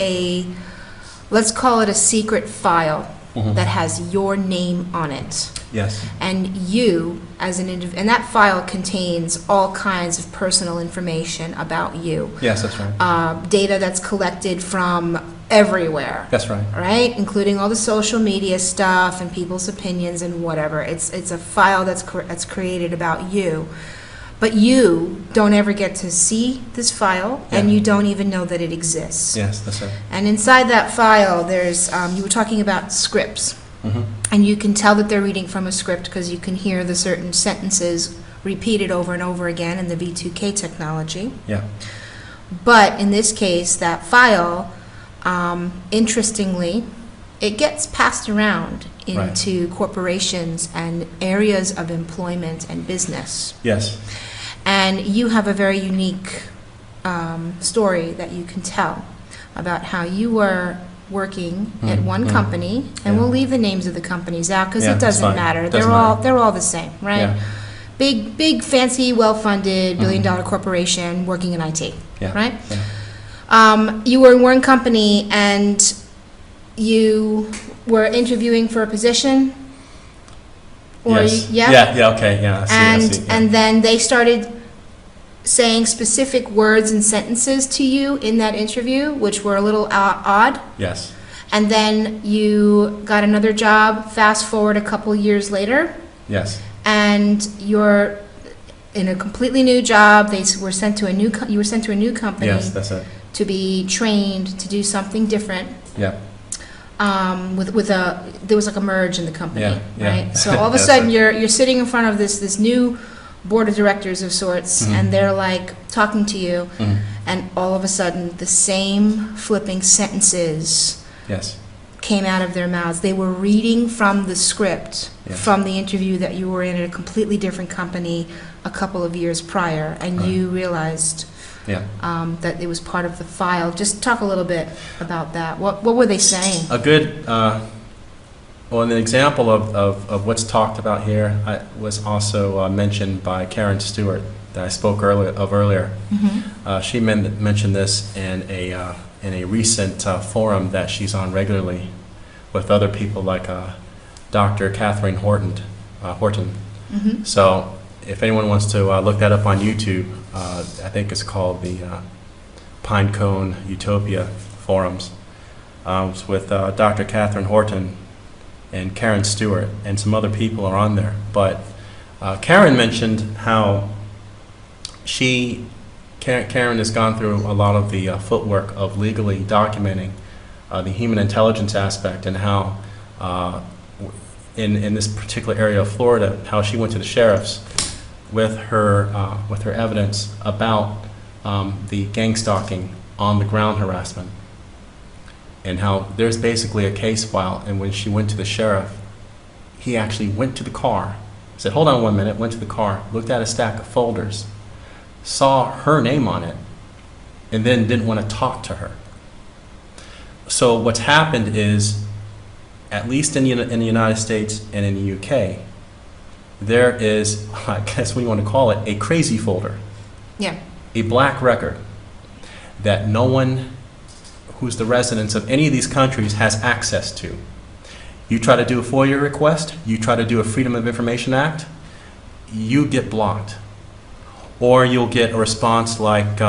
let's call it a secret file Mm-hmm. that has your name on it. Yes. And you, as an individual, and that file contains all kinds of personal information about you. Yes, that's right. Data that's collected from everywhere. That's right. Right? Including all the social media stuff and people's opinions and whatever. It's a file that's created about you. But you don't ever get to see this file, and Yeah. you don't even know that it exists. Yes, that's right. And inside that file, there's, you were talking about scripts. Mm-hmm. And you can tell that they're reading from a script because you can hear the certain sentences repeated over and over again in the V2K technology. Yeah. But in this case, that file, interestingly, it gets passed around into corporations and areas of employment and business. Yes. And you have a very unique story that you can tell about how you were working at one company, and Yeah. we'll leave the names of the companies out because Yeah, it that's doesn't fine. matter. Doesn't They're all the same, right? Yeah. Big, fancy, well-funded, billion-dollar corporation working in IT, Yeah. right? Yeah. You were in one company and you were interviewing for a position? Or Yes. yeah? Yeah, okay, yeah, I see, yeah. And then they started saying specific words and sentences to you in that interview, which were a little odd. Yes. And then you got another job, fast forward a couple years later, Yes. and you're in a completely new job. You were sent to a new company Yes, that's it. to be trained to do something different. Yeah. There was like a merge in the company, Yeah, yeah. right? So all of a That's sudden it. you're sitting in front of this new board of directors of sorts, Mhm. and they're like talking to you, Mhm. and all of a sudden the same flipping sentences Yes. came out of their mouths. They were reading from the script Yes. from the interview that you were in at a completely different company a couple of years prior, and Right. you realized Yeah. that it was part of the file. Just talk a little bit about that. What were they saying? A good, Well, an example of what's talked about here was also mentioned by Karen Stewart that I spoke earlier. She mentioned this in a recent forum that she's on regularly with other people like Dr. Catherine Horton. So if anyone wants to look that up on YouTube, I think it's called the Pinecone Utopia Forums. It's with Dr. Catherine Horton and Karen Stewart, and some other people are on there. But Karen mentioned how Karen has gone through a lot of the footwork of legally documenting the human intelligence aspect, and how in this particular area of Florida, how she went to the sheriffs with her evidence about the gangstalking on the ground harassment, and how there's basically a case file. And when she went to the sheriff, he actually went to the car, said, "Hold on 1 minute," went to the car, looked at a stack of folders, saw her name on it, and then didn't want to talk to her. So what's happened is, at least in the United States and in the UK, there is, I guess we want to call it, a crazy folder. Yeah. A black record that no one who's the residents of any of these countries has access to. You try to do a FOIA request, you try to do a Freedom of Information Act, you get blocked. Or you'll get a response like,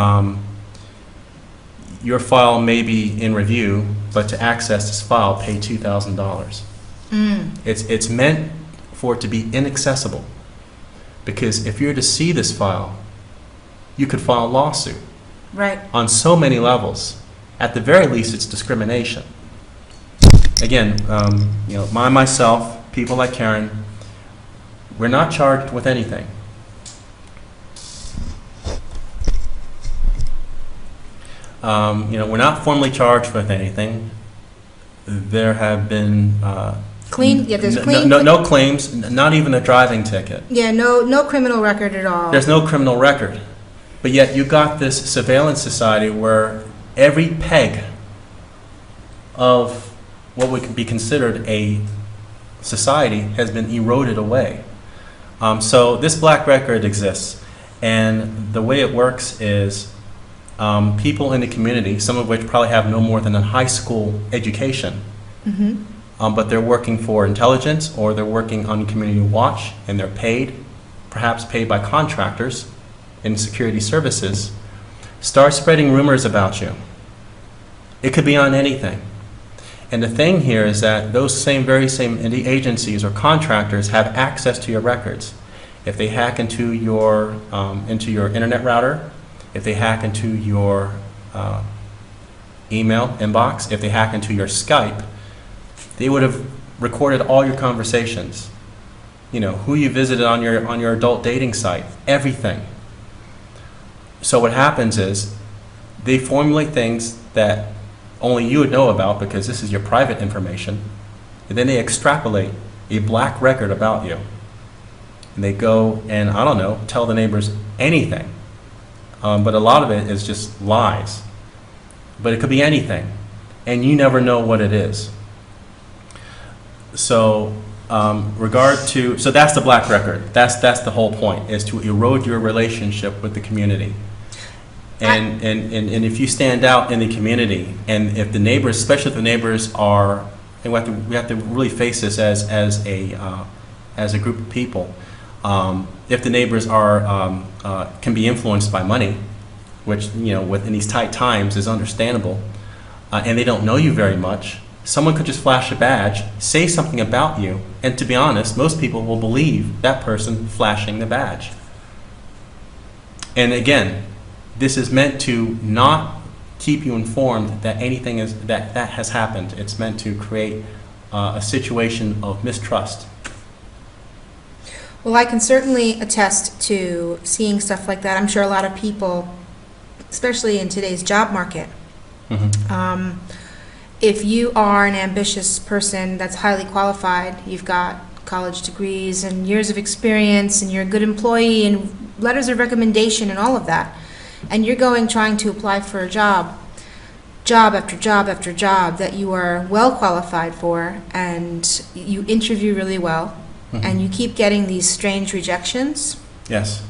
your file may be in review, but to access this file, pay $2,000. It's meant for it to be inaccessible, because if you're to see this file, you could file a lawsuit. Right. On so many levels. At the very least, it's discrimination. Again, myself, people like Karen, we're not charged with anything. We're not formally charged with anything. There have been no claims, not even a driving ticket. Yeah, no criminal record at all. There's no criminal record. But yet you got this surveillance society where every peg of what would be considered a society has been eroded away. So this black record exists, and the way it works is people in the community, some of which probably have no more than a high school education, but they're working for intelligence, or they're working on community watch, and they're paid, perhaps paid by contractors in security services, start spreading rumors about you. It could be on anything. And the thing here is that those very same agencies or contractors have access to your records. If they hack into your internet router, if they hack into your email inbox, if they hack into your Skype, they would have recorded all your conversations. Who you visited on your adult dating site, everything. So what happens is they formulate things that only you would know about, because this is your private information, and then they extrapolate a black record about you. And they go and, I don't know, tell the neighbors anything. But a lot of it is just lies. But it could be anything, and you never know what it is. So so that's the black record. That's the whole point, is to erode your relationship with the community. And if you stand out in the community, and if the neighbors, especially if the neighbors are, and we have to really face this as a group of people. If the neighbors can be influenced by money, which within these tight times is understandable, and they don't know you very much, someone could just flash a badge, say something about you, and to be honest, most people will believe that person flashing the badge. And again, this is meant to not keep you informed that anything that has happened. It's meant to create a situation of mistrust. Well, I can certainly attest to seeing stuff like that. I'm sure a lot of people, especially in today's job market, if you are an ambitious person that's highly qualified, you've got college degrees and years of experience, and you're a good employee and letters of recommendation and all of that, and you're trying to apply for a job, job after job after job that you are well qualified for, and you interview really well, and you keep getting these strange rejections, Yes.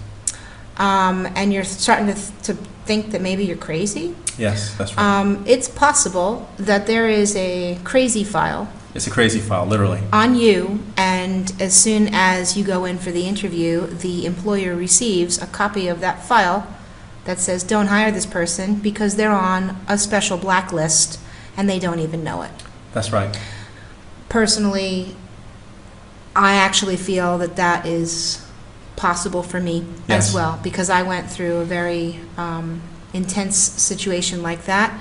and you're starting to think that maybe you're crazy, Yes, that's right. it's possible that there is a crazy file It's a crazy file, literally. on you, and as soon as you go in for the interview, the employer receives a copy of that file that says, don't hire this person because they're on a special blacklist and they don't even know it. That's right. Personally, I actually feel that that is possible for me Yes. as well, because I went through a very intense situation like that,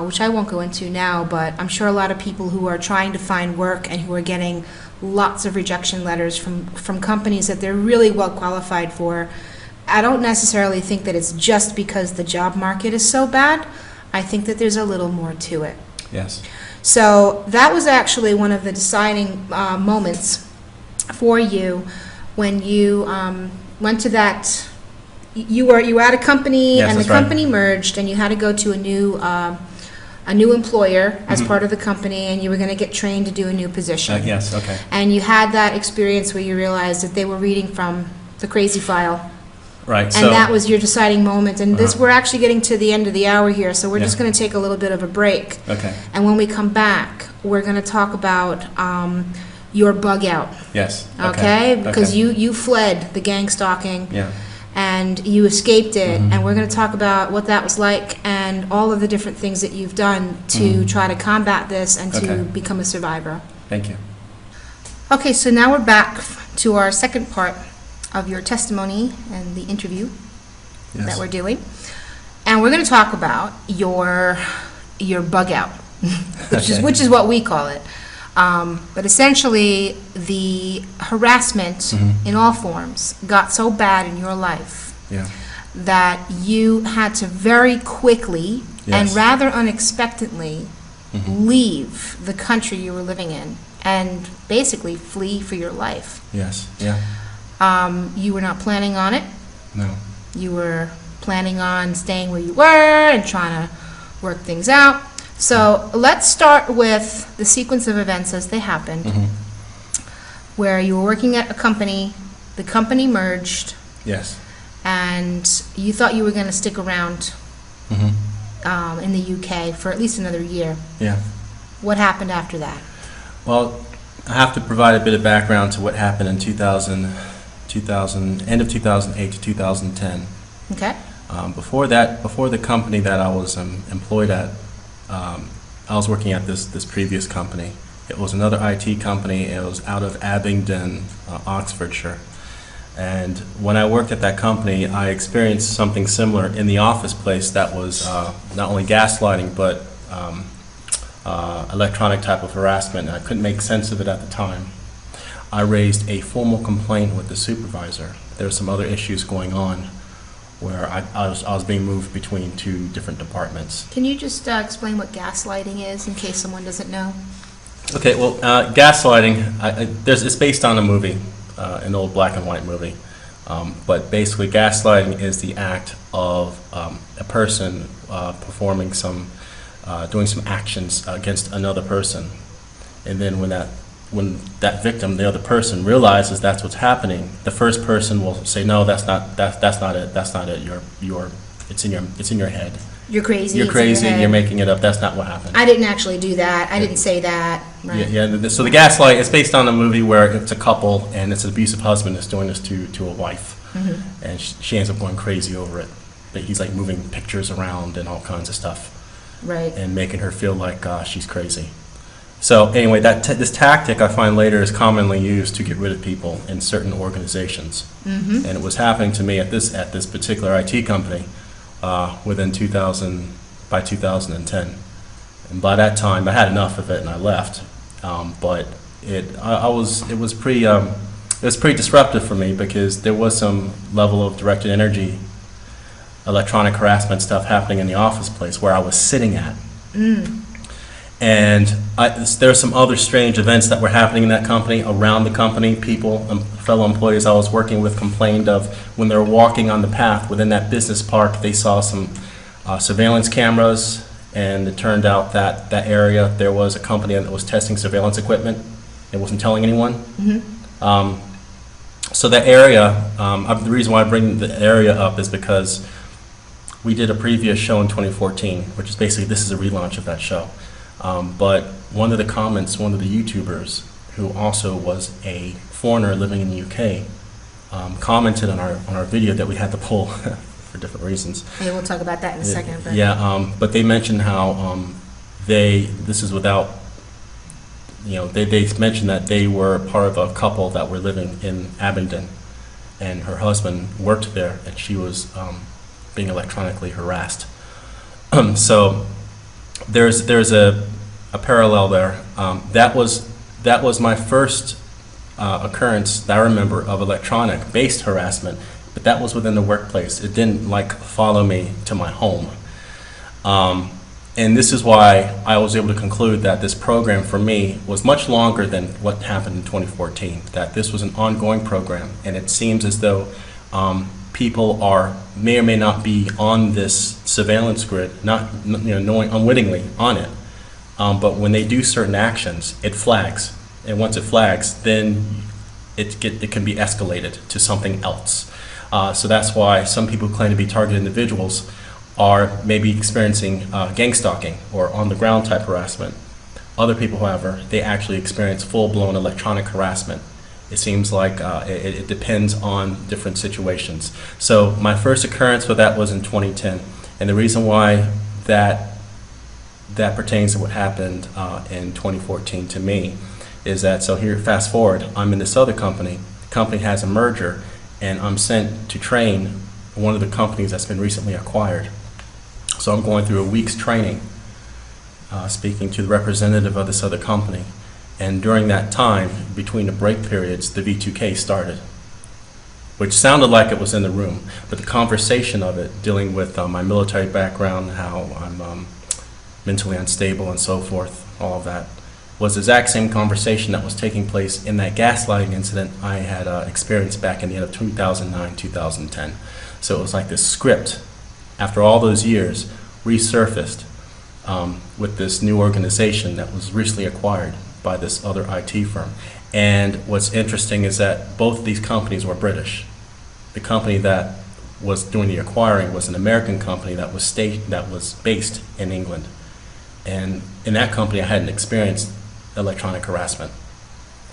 which I won't go into now, but I'm sure a lot of people who are trying to find work and who are getting lots of rejection letters from companies that they're really well qualified for, I don't necessarily think that it's just because the job market is so bad. I think that there's a little more to it. Yes. So that was actually one of the deciding moments for you when you went to that. You were at a company, Yes, and the that's right. company merged, and you had to go to a new employer as part of the company, and you were going to get trained to do a new position. Yes, okay. And you had that experience where you realized that they were reading from the crazy file. Right, And that was your deciding moment. And this, Uh-huh. we're actually getting to the end of the hour here, so we're Yeah. just going to take a little bit of a break. Okay, And when we come back, we're going to talk about your bug out, yes. okay? Because okay. you fled the gang stalking, Yeah, and you escaped it, Mhm. and we're going to talk about what that was like and all of the different things that you've done to Mhm. try to combat this and to Okay. become a survivor. thank you. Okay, so now we're back to our second part of your testimony and the interview Yes. that we're doing. And we're going to talk about your bug out, Okay. which is what we call it. But essentially, the harassment Mhm. in all forms got so bad in your life Yeah, that you had to very quickly and Yes. rather unexpectedly Mhm. leave the country you were living in and basically flee for your life. yes, yeah, You were not planning on it. no, You were planning on staying where you were and trying to work things out. So let's start with the sequence of events as they happened, Mhm. where you were working at a company, the company merged, yes. and you thought you were going to stick around Mhm. in the UK for at least another year. Yeah. What happened after that? Well, I have to provide a bit of background to what happened in end of 2008 to 2010. Okay? Before that, before the company that I was employed at, I was working at this previous company. It was another IT company. It was out of Abingdon, Oxfordshire. And when I worked at that company, I experienced something similar in the office place that was not only gaslighting, but electronic type of harassment. And I couldn't make sense of it at the time. I raised a formal complaint with the supervisor. There were some other issues going on where I was being moved between two different departments. Can you just explain what gaslighting is in case someone doesn't know? Okay, well, gaslighting, it's based on a movie, an old black and white movie. But basically, gaslighting is the act of a person performing doing some actions against another person. And then when that victim, the other person, realizes that's what's happening, the first person will say, "No, that's not it. That's not it. It's in your head. You're crazy. You're it's in your crazy. head. You're making it up. That's not what happened." I didn't actually do that. I didn't say that. Right. Yeah. So the gaslight is based on a movie where it's a couple and it's an abusive husband that's doing this to a wife, and she ends up going crazy over it. But he's like moving pictures around and all kinds of stuff, Right. and making her feel like she's crazy. So anyway, this tactic I find later is commonly used to get rid of people in certain organizations, and it was happening to me at this particular IT company by 2010. And by that time, I had enough of it and I left. But it was pretty disruptive for me because there was some level of directed energy, electronic harassment stuff happening in the office place where I was sitting at. And there were some other strange events that were happening in that company, around the company. People, fellow employees I was working with complained of when they were walking on the path within that business park, they saw some surveillance cameras and it turned out that that area, there was a company that was testing surveillance equipment. It wasn't telling anyone. So that area, the reason why I bring the area up is because we did a previous show in 2014, which is basically, this is a relaunch of that show. But one of the comments, one of the YouTubers, who also was a foreigner living in the UK, commented on our video that we had to pull for different reasons. Yeah, we'll talk about that in a second. But. Yeah, but they mentioned how this is without, they mentioned that they were part of a couple that were living in Abingdon, and her husband worked there, and she was being electronically harassed. So there's a parallel there. That was my first occurrence that I remember of electronic-based harassment, but that was within the workplace. It didn't follow me to my home. And this is why I was able to conclude that this program for me was much longer than what happened in 2014, that this was an ongoing program, and it seems as though people may or may not be on this surveillance grid, not knowing unwittingly on it, but when they do certain actions, it flags, and once it flags, then it can be escalated to something else. So that's why some people who claim to be targeted individuals are maybe experiencing gangstalking or on-the-ground type harassment. Other people, however, they actually experience full-blown electronic harassment. It seems like it depends on different situations. So my first occurrence with that was in 2010, and the reason why that pertains to what happened in 2014 to me is that, so here, fast forward, I'm in this other company. The company has a merger, and I'm sent to train one of the companies that's been recently acquired. So I'm going through a week's training, speaking to the representative of this other company. And during that time, between the break periods, the V2K started, which sounded like it was in the room. But the conversation of it, dealing with my military background, how I'm mentally unstable and so forth, all of that, was the exact same conversation that was taking place in that gaslighting incident I had experienced back in the end of 2009, 2010. So it was like this script, after all those years, resurfaced with this new organization that was recently acquired by this other IT firm. And what's interesting is that both of these companies were British. The company that was doing the acquiring was an American company that was based in England. And in that company, I hadn't experienced electronic harassment.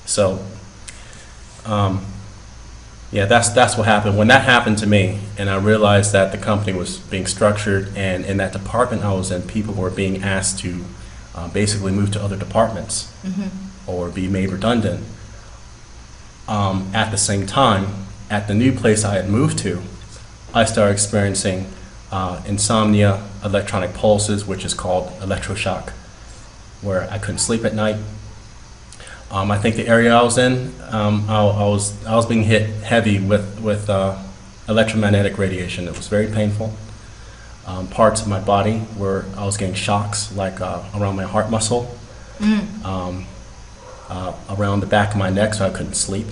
So, yeah, that's what happened. When that happened to me, and I realized that the company was being structured, and in that department I was in, people were being asked to basically move to other departments or be made redundant. At the same time, at the new place I had moved to, I started experiencing insomnia, electronic pulses, which is called electroshock, where I couldn't sleep at night. I think the area I was in, I was being hit heavy with electromagnetic radiation. It was very painful. Parts of my body where I was getting shocks, like around my heart muscle, around the back of my neck, so I couldn't sleep.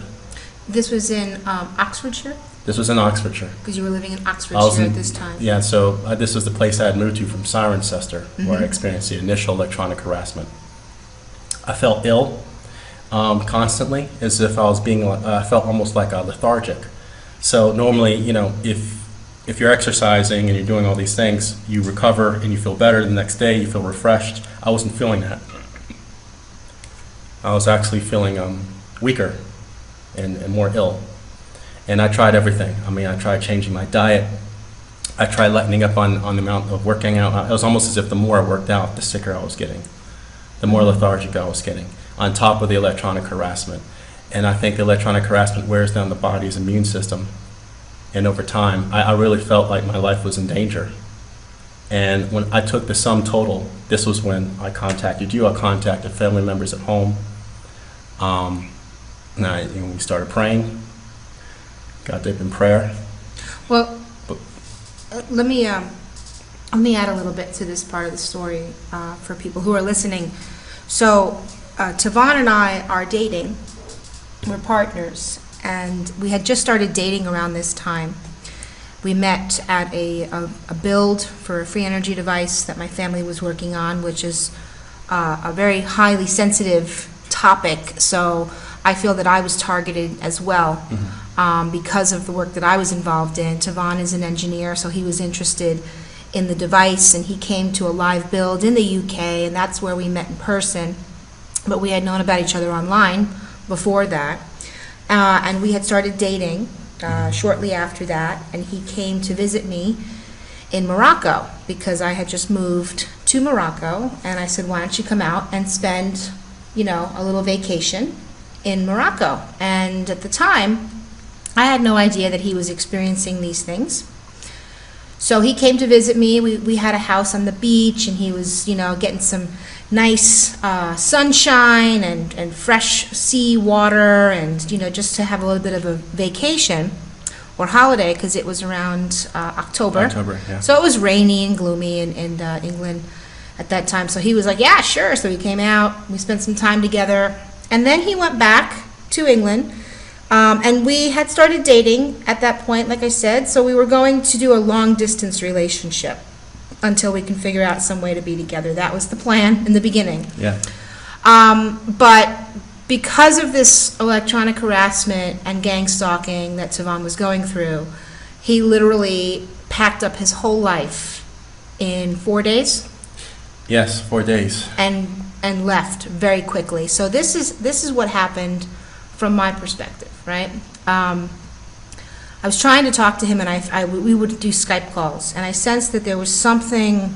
This was in Oxfordshire? This was in Oxfordshire. Because you were living in Oxfordshire at this time. Yeah, so this was the place I had moved to from Cirencester, where I experienced the initial electronic harassment. I felt ill constantly, as if I was I felt almost like lethargic. So normally, if you're exercising and you're doing all these things, you recover and you feel better. The next day, you feel refreshed. I wasn't feeling that. I was actually feeling weaker and more ill. And I tried everything. I mean, I tried changing my diet. I tried lightening up on the amount of working out. It was almost as if the more I worked out, the sicker I was getting, the more lethargic I was getting, on top of the electronic harassment. And I think the electronic harassment wears down the body's immune system. And over time, I really felt like my life was in danger. And when I took the sum total, this was when I contacted you. I contacted family members at home. And we started praying. Got deep in prayer. Well, let me add a little bit to this part of the story for people who are listening. So, Tavon and I are dating. We're partners, and we had just started dating around this time. We met at a build for a free energy device that my family was working on, which is a very highly sensitive topic, so I feel that I was targeted as well because of the work that I was involved in. Tavon is an engineer, so he was interested in the device, and he came to a live build in the UK, and that's where we met in person. But we had known about each other online before that, and we had started dating shortly after that, and he came to visit me in Morocco because I had just moved to Morocco, and I said, why don't you come out and spend, you know, a little vacation in Morocco? And at the time, I had no idea that he was experiencing these things. So he came to visit me. We had a house on the beach, and he was, you know, getting some nice sunshine and fresh sea water, and, you know, just to have a little bit of a vacation or holiday, because it was around October. October, yeah. So it was rainy and gloomy in England at that time. So he was like, yeah, sure. So he came out, we spent some time together, and then he went back to England. And we had started dating at that point, like I said, so we were going to do a long-distance relationship until we can figure out some way to be together. That was the plan in the beginning. Yeah. But because of this electronic harassment and gang stalking that Tavon was going through, he literally packed up his whole life in 4 days. Yes, 4 days. And left very quickly. So this is what happened from my perspective, right? I was trying to talk to him, and we would do Skype calls, and I sensed that there was something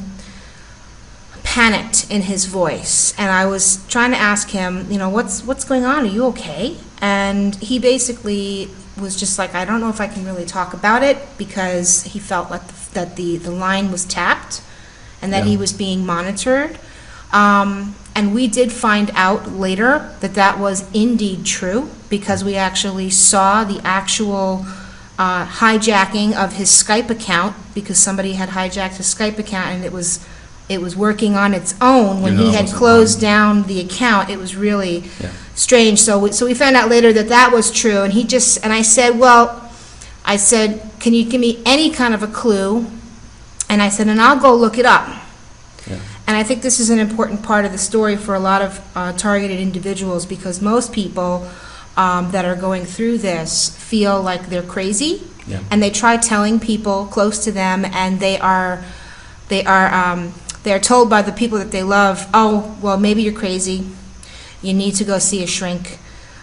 panicked in his voice, and I was trying to ask him, you know, what's going on? Are you okay? And he basically was just like, I don't know if I can really talk about it, because he felt like that the line was tapped and that he was being monitored. And we did find out later that that was indeed true, because we actually saw the actual hijacking of his Skype account, because somebody had hijacked his Skype account, and it was working on its own when he had closed down the account. It was really strange. So we found out later that that was true, and I said, can you give me any kind of a clue? And I said, and I'll go look it up. Yeah. And I think this is an important part of the story for a lot of targeted individuals, because most people that are going through this feel like they're crazy, and they try telling people close to them, and they're told by the people that they love, oh, well, maybe you're crazy, you need to go see a shrink,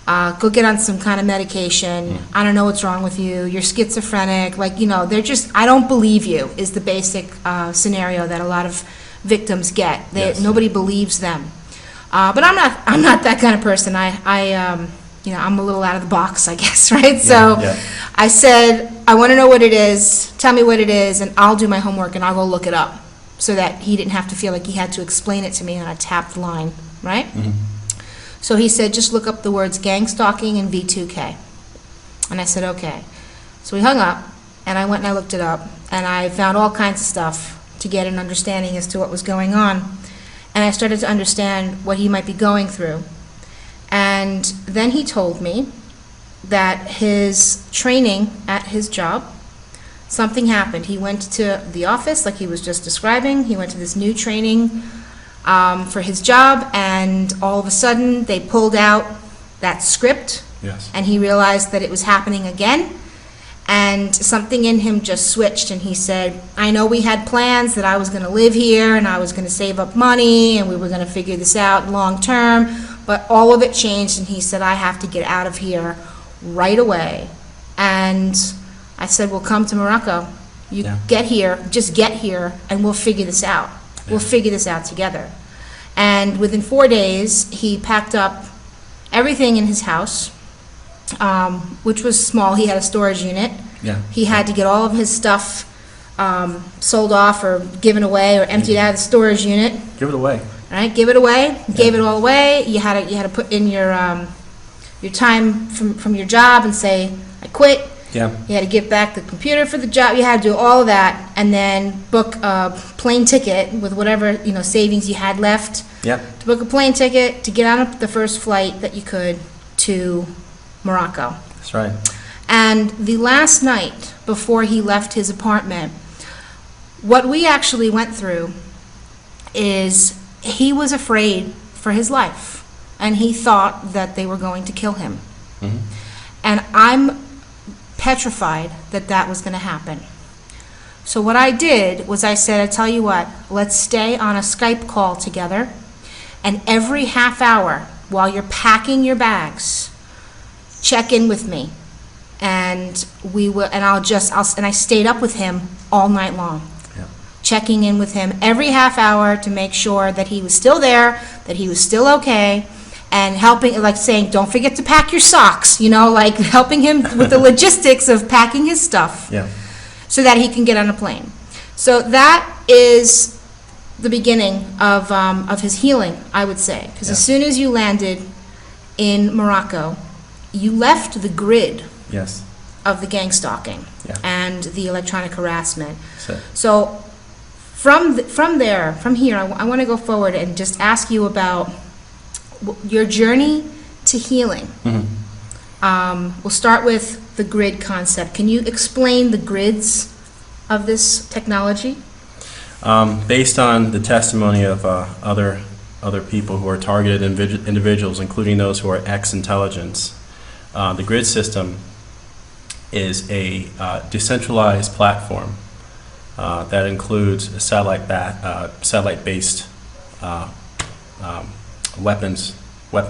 go get on some kind of medication, I don't know what's wrong with you, you're schizophrenic, like, you know, they're just, I don't believe you, is the basic scenario that a lot of victims get. Nobody believes them. But I'm not that kind of person. You know, I'm a little out of the box, I guess, right? So I said, I want to know what it is, tell me what it is, and I'll do my homework and I'll go look it up, so that he didn't have to feel like he had to explain it to me on a tapped line, right? So he said, just look up the words Gangstalking and V2K. And I said, okay. So we hung up, and I went and I looked it up, and I found all kinds of stuff to get an understanding as to what was going on. And I started to understand what he might be going through. And then he told me that his training at his job, something happened. He went to the office, like he was just describing. He went to this new training for his job, and all of a sudden they pulled out that script, and he realized that it was happening again. And something in him just switched, and he said, I know we had plans that I was going to live here, and I was going to save up money, and we were going to figure this out long term, but all of it changed, and he said, I have to get out of here right away. And I said, well, come to Morocco. You get here, just get here, and we'll figure this out. We'll figure this out together. And within 4 days, he packed up everything in his house, which was small. He had a storage unit. He had to get all of his stuff sold off or given away or emptied out of the storage unit. Give it away. Right? Give it away. Gave it all away. You had to put in your time from your job and say, I quit. You had to give back the computer for the job. You had to do all of that, and then book a plane ticket with whatever savings you had left. To book a plane ticket to get on the first flight that you could to Morocco. That's right. And the last night before he left his apartment, what we actually went through is he was afraid for his life, and he thought that they were going to kill him. Mhm. And I'm petrified that that was going to happen. So what I did was I said, I tell you what, let's stay on a Skype call together, and every half hour while you're packing your bags, check in with me. And we will, and and I stayed up with him all night long, Yeah. checking in with him every half hour to make sure that he was still there, that he was still okay, and helping, like saying, don't forget to pack your socks, like helping him with the logistics of packing his stuff Yeah. so that he can get on a plane. So that is the beginning of his healing, I would say, because as Yeah. soon as you landed in Morocco, you left the grid Yes. of the gang stalking Yeah. and the electronic harassment. So, So from here, I want to go forward and just ask you about your journey to healing. mhm. We'll start with the grid concept. Can you explain the grids of this technology? Based on the testimony of other people who are targeted individuals, including those who are ex-intelligence, the grid system is a decentralized platform that includes a satellite-based weapons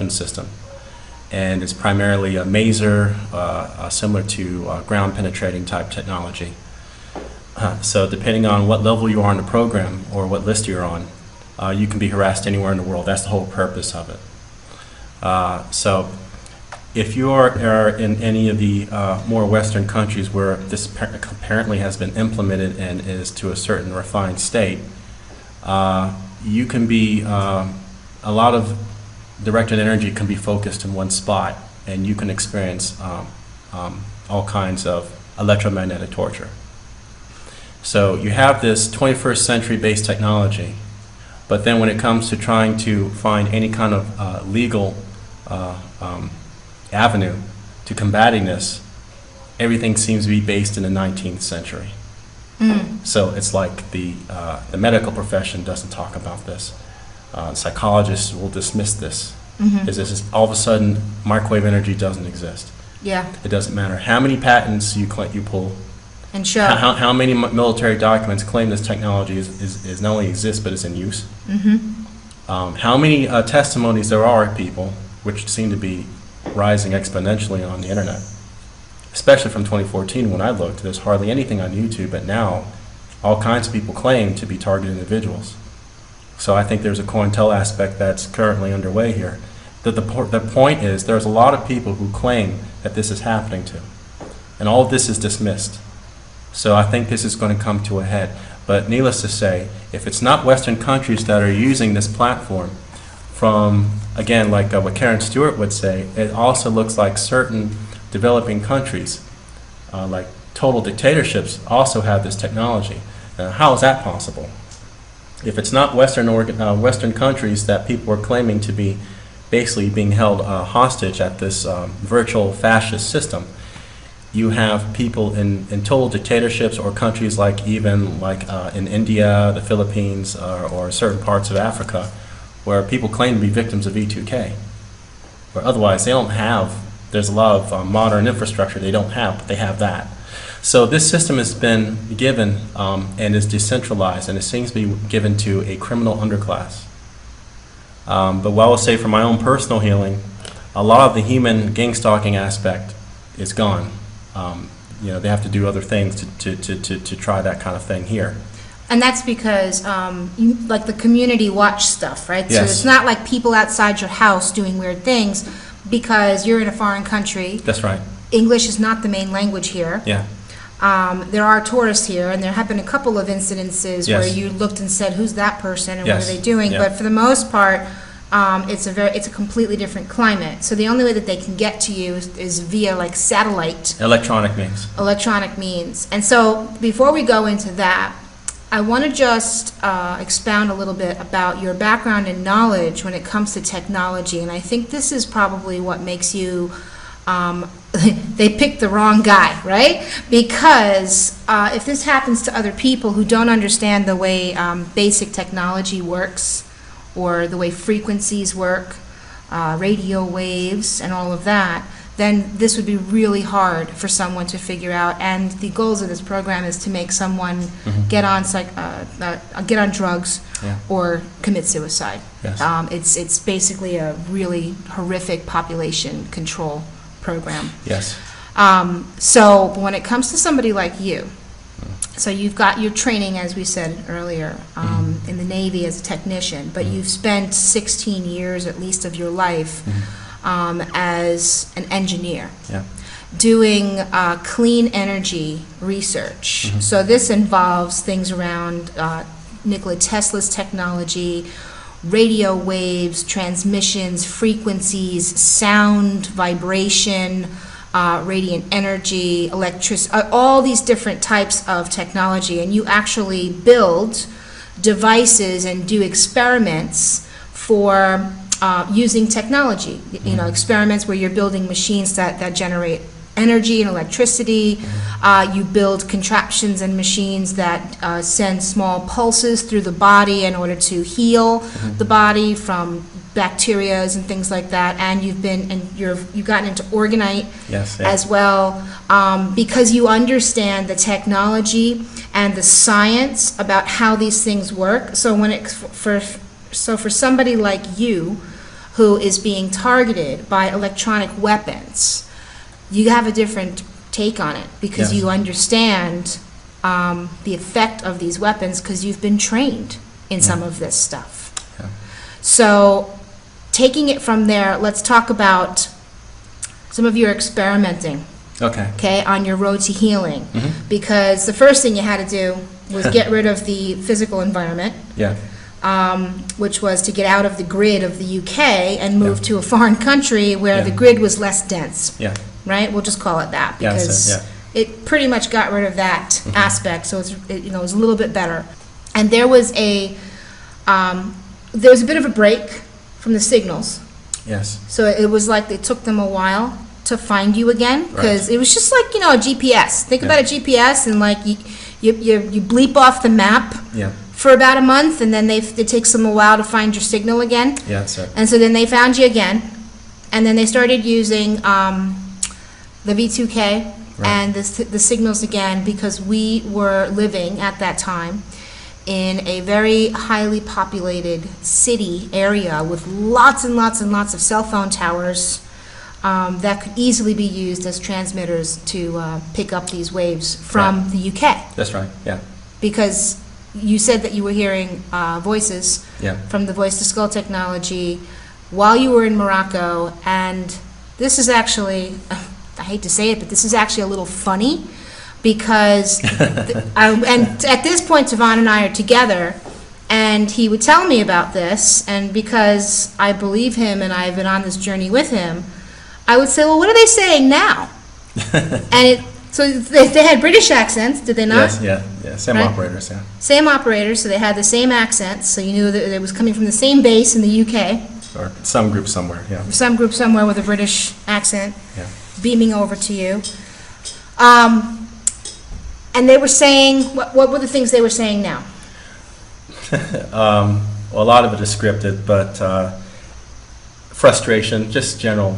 system, and it's primarily a maser, similar to ground-penetrating type technology. So depending on what level you are in the program or what list you're on, you can be harassed anywhere in the world. That's the whole purpose of it. So if you are in any of the more Western countries where this apparently has been implemented and is to a certain refined state, you can be, a lot of directed energy can be focused in one spot, and you can experience all kinds of electromagnetic torture. So you have this 21st century based technology, but then when it comes to trying to find any kind of legal avenue to combating this, everything seems to be based in the 19th century. So it's like the medical profession doesn't talk about this. Psychologists will dismiss this. Is this all of a sudden microwave energy doesn't exist? Yeah, It doesn't matter how many patents you pull, and show. how many military documents claim this technology is not only exists but is in use. How many testimonies there are of people, which seem to be rising exponentially on the internet, especially from 2014 when I looked. There's hardly anything on YouTube, but now all kinds of people claim to be targeted individuals. So I think there's a COINTEL aspect that's currently underway here. The point is there's a lot of people who claim that this is happening to, and all of this is dismissed. So I think this is going to come to a head. But needless to say, if it's not Western countries that are using this platform, from, again, like what Karen Stewart would say, it also looks like certain developing countries, like total dictatorships, also have this technology. How is that possible? If it's not Western countries that people are claiming to be basically being held hostage at this virtual fascist system, you have people in total dictatorships or countries like even like in India, the Philippines, or certain parts of Africa, where people claim to be victims of V2K, where otherwise they don't have, there's a lot of modern infrastructure they don't have, but they have that. So this system has been given and is decentralized, and it seems to be given to a criminal underclass. But what I will say for my own personal healing, a lot of the human gang stalking aspect is gone. They have to do other things to try that kind of thing here. And that's because you like the community watch stuff, right? So Yes. it's not like people outside your house doing weird things because you're in a foreign country. That's right. English is not the main language here. Yeah. There are tourists here, and there have been a couple of incidences where Yes. you looked and said, "Who's that person, and what Yes. are they doing?" Yeah. But for the most part, it's a completely different climate. So the only way that they can get to you is via like satellite, Electronic means. electronic means. And so before we go into that, I want to just expound a little bit about your background and knowledge when it comes to technology. And I think this is probably what makes you they picked the wrong guy, right? Because if this happens to other people who don't understand the way basic technology works, or the way frequencies work, radio waves and all of that, then this would be really hard for someone to figure out. And the goals of this program is to make someone get on drugs Yeah. or commit suicide. Yes. It's basically a really horrific population control program. Yes. So when it comes to somebody like you, so you've got your training, as we said earlier, in the Navy as a technician, but you've spent 16 years at least of your life as an engineer, Yeah. doing clean energy research. So this involves things around Nikola Tesla's technology, radio waves, transmissions, frequencies, sound, vibration, radiant energy, electricity, all these different types of technology. And you actually build devices and do experiments for using technology. You know, experiments where you're building machines that generate energy and electricity. You build contraptions and machines that send small pulses through the body in order to heal the body from bacterias and things like that. And you've gotten into orgonite Yes. Yeah. as well, because you understand the technology and the science about how these things work. So for somebody like you who is being targeted by electronic weapons, you have a different take on it because Yes. you understand the effect of these weapons because you've been trained in some of this stuff. Yeah. So taking it from there, let's talk about some of your experimenting, Okay. on your road to healing. Because the first thing you had to do was get rid of the physical environment, Yeah. which was to get out of the grid of the UK and move to a foreign country where Yeah. the grid was less dense. Yeah. Right? We'll just call it that Yeah, that's because it, it pretty much got rid of that aspect, so it was a little bit better. And there was a bit of a break from the signals, Yes. so it was like it took them a while to find you again because it was just like a GPS. Think about a GPS and like you bleep off the map Yeah. for about a month, and then it takes them a while to find your signal again. Yeah. That's it. And so then they found you again, and then they started using the V2K and the signals again, because we were living at that time in a very highly populated city area with lots and lots and lots of cell phone towers that could easily be used as transmitters to pick up these waves from the UK. That's right. Yeah. Because you said that you were hearing voices Yeah. from the voice-to-skull technology while you were in Morocco, and this is actually, I hate to say it, but this is actually a little funny, because, and at this point, Tavon and I are together, and he would tell me about this, and because I believe him and I've been on this journey with him, I would say, well, what are they saying now? So they had British accents, did they not? Yes. Yeah. Yeah. Same Right. operators. Yeah. Same operators, so they had the same accents, so you knew that it was coming from the same base in the UK, Or some group somewhere. Yeah. some group somewhere with a British accent Yeah. beaming over to you. And they were saying, what were the things they were saying now? Well, a lot of it is scripted, but frustration, just general.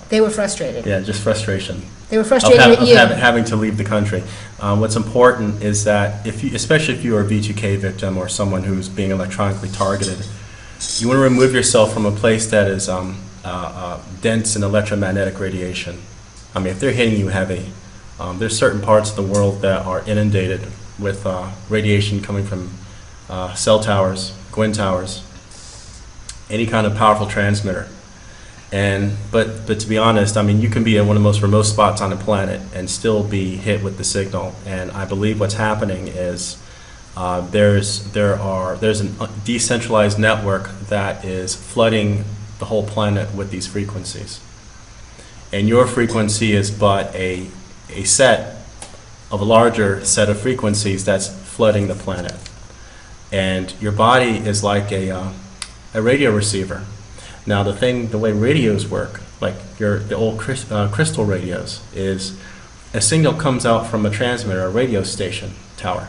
They were frustrated. Yeah, just frustration. They were frustrated with you. Having to leave the country. What's important is that especially if you are a V2K victim or someone who's being electronically targeted, you want to remove yourself from a place that is dense in electromagnetic radiation. I mean, if they're hitting you heavy, there's certain parts of the world that are inundated with radiation coming from cell towers, Gwyn towers, any kind of powerful transmitter. But to be honest, I mean, you can be in one of the most remote spots on the planet and still be hit with the signal. And I believe what's happening is there's a decentralized network that is flooding the whole planet with these frequencies. And your frequency is but a set of a larger set of frequencies that's flooding the planet. And your body is like a radio receiver. Now the way radios work, like the old crystal radios, is a signal comes out from a transmitter, a radio station tower.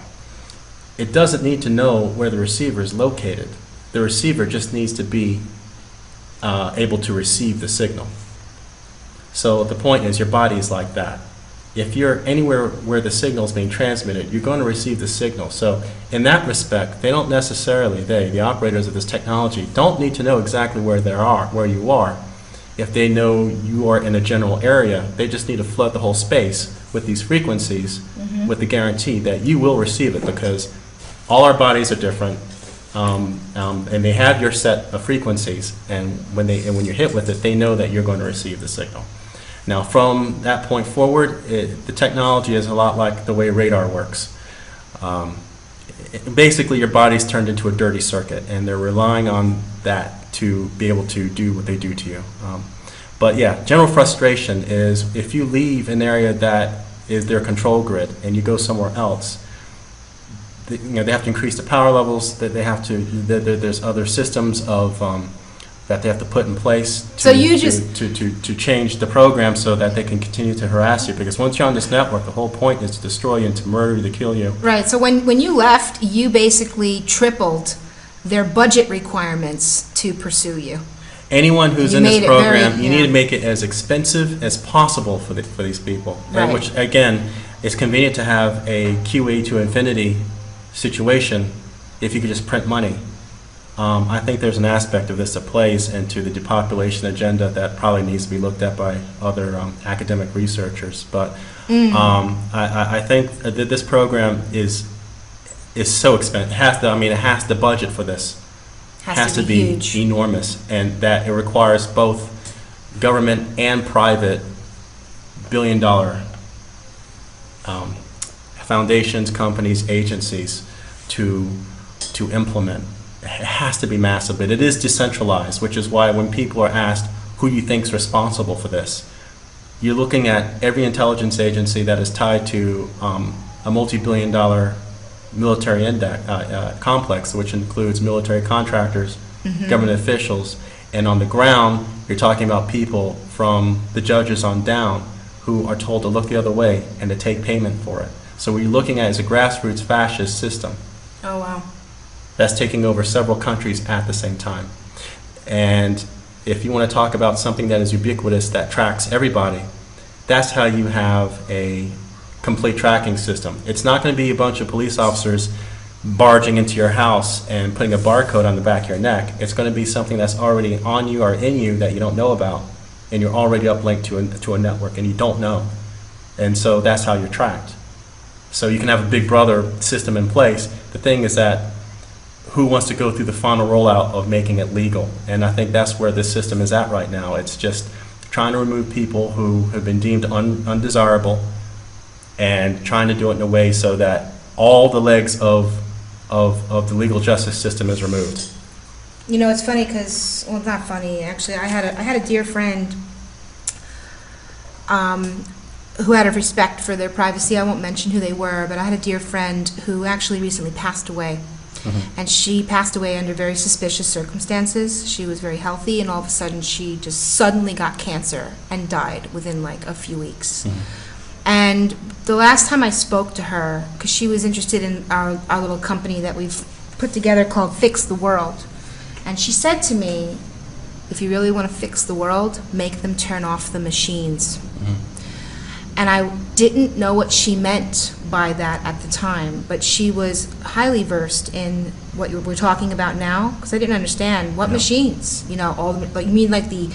It doesn't need to know where the receiver is located. The receiver just needs to be able to receive the signal. So the point is, your body is like that. If you're anywhere where the signal is being transmitted, you're going to receive the signal. So in that respect, they don't necessarily, the operators of this technology, don't need to know exactly where you are. If they know you are in a general area, they just need to flood the whole space with these frequencies with the guarantee that you will receive it, because all our bodies are different, and they have your set of frequencies, and when you're hit with it, they know that you're going to receive the signal. Now, from that point forward, the technology is a lot like the way radar works. Basically, your body's turned into a dirty circuit, and they're relying on that to be able to do what they do to you. But yeah, general frustration is if you leave an area that is their control grid and you go somewhere else, they have to increase the power levels. That they have to. There's other systems of that they have to put in place to change the program so that they can continue to harass you. Because once you're on this network, the whole point is to destroy you and to murder you, to kill you. Right. So when you left, you basically tripled their budget requirements to pursue you. Anyone who's in this program, you need to make it as expensive as possible for these people. Right. And which, again, it's convenient to have a QE to infinity situation if you could just print money. I think there's an aspect of this that plays into the depopulation agenda that probably needs to be looked at by other academic researchers. But I think that this program is so expensive. The budget for this has to be huge. Enormous, and that it requires both government and private billion-dollar foundations, companies, agencies to implement. It has to be massive, but it is decentralized, which is why when people are asked who you think is responsible for this, you're looking at every intelligence agency that is tied to a multi-billion-dollar military complex, which includes military contractors, government officials, and on the ground, you're talking about people from the judges on down who are told to look the other way and to take payment for it. So what you're looking at is a grassroots fascist system. Oh, wow. That's taking over several countries at the same time. And if you want to talk about something that is ubiquitous, that tracks everybody, that's how you have a complete tracking system. It's not going to be a bunch of police officers barging into your house and putting a barcode on the back of your neck. It's going to be something that's already on you or in you that you don't know about, and you're already uplinked to a network and you don't know. And so that's how you're tracked. So you can have a big brother system in place. The thing is that who wants to go through the final rollout of making it legal? And I think that's where this system is at right now. It's just trying to remove people who have been deemed undesirable and trying to do it in a way so that all the legs of the legal justice system is removed. You know, it's funny because, well, it's not funny, actually. I had a dear friend who had a respect for their privacy. I won't mention who they were, but I had a dear friend who actually recently passed away. And she passed away under very suspicious circumstances. She was very healthy, and all of a sudden she just suddenly got cancer and died within like a few weeks. And the last time I spoke to her, because she was interested in our little company that we've put together called Fix the World, and she said to me, if you really want to fix the world, make them turn off the machines. And I didn't know what she meant by that at the time, but she was highly versed in what we're talking about now, because I didn't understand what machines, you know, all the, like, you mean like the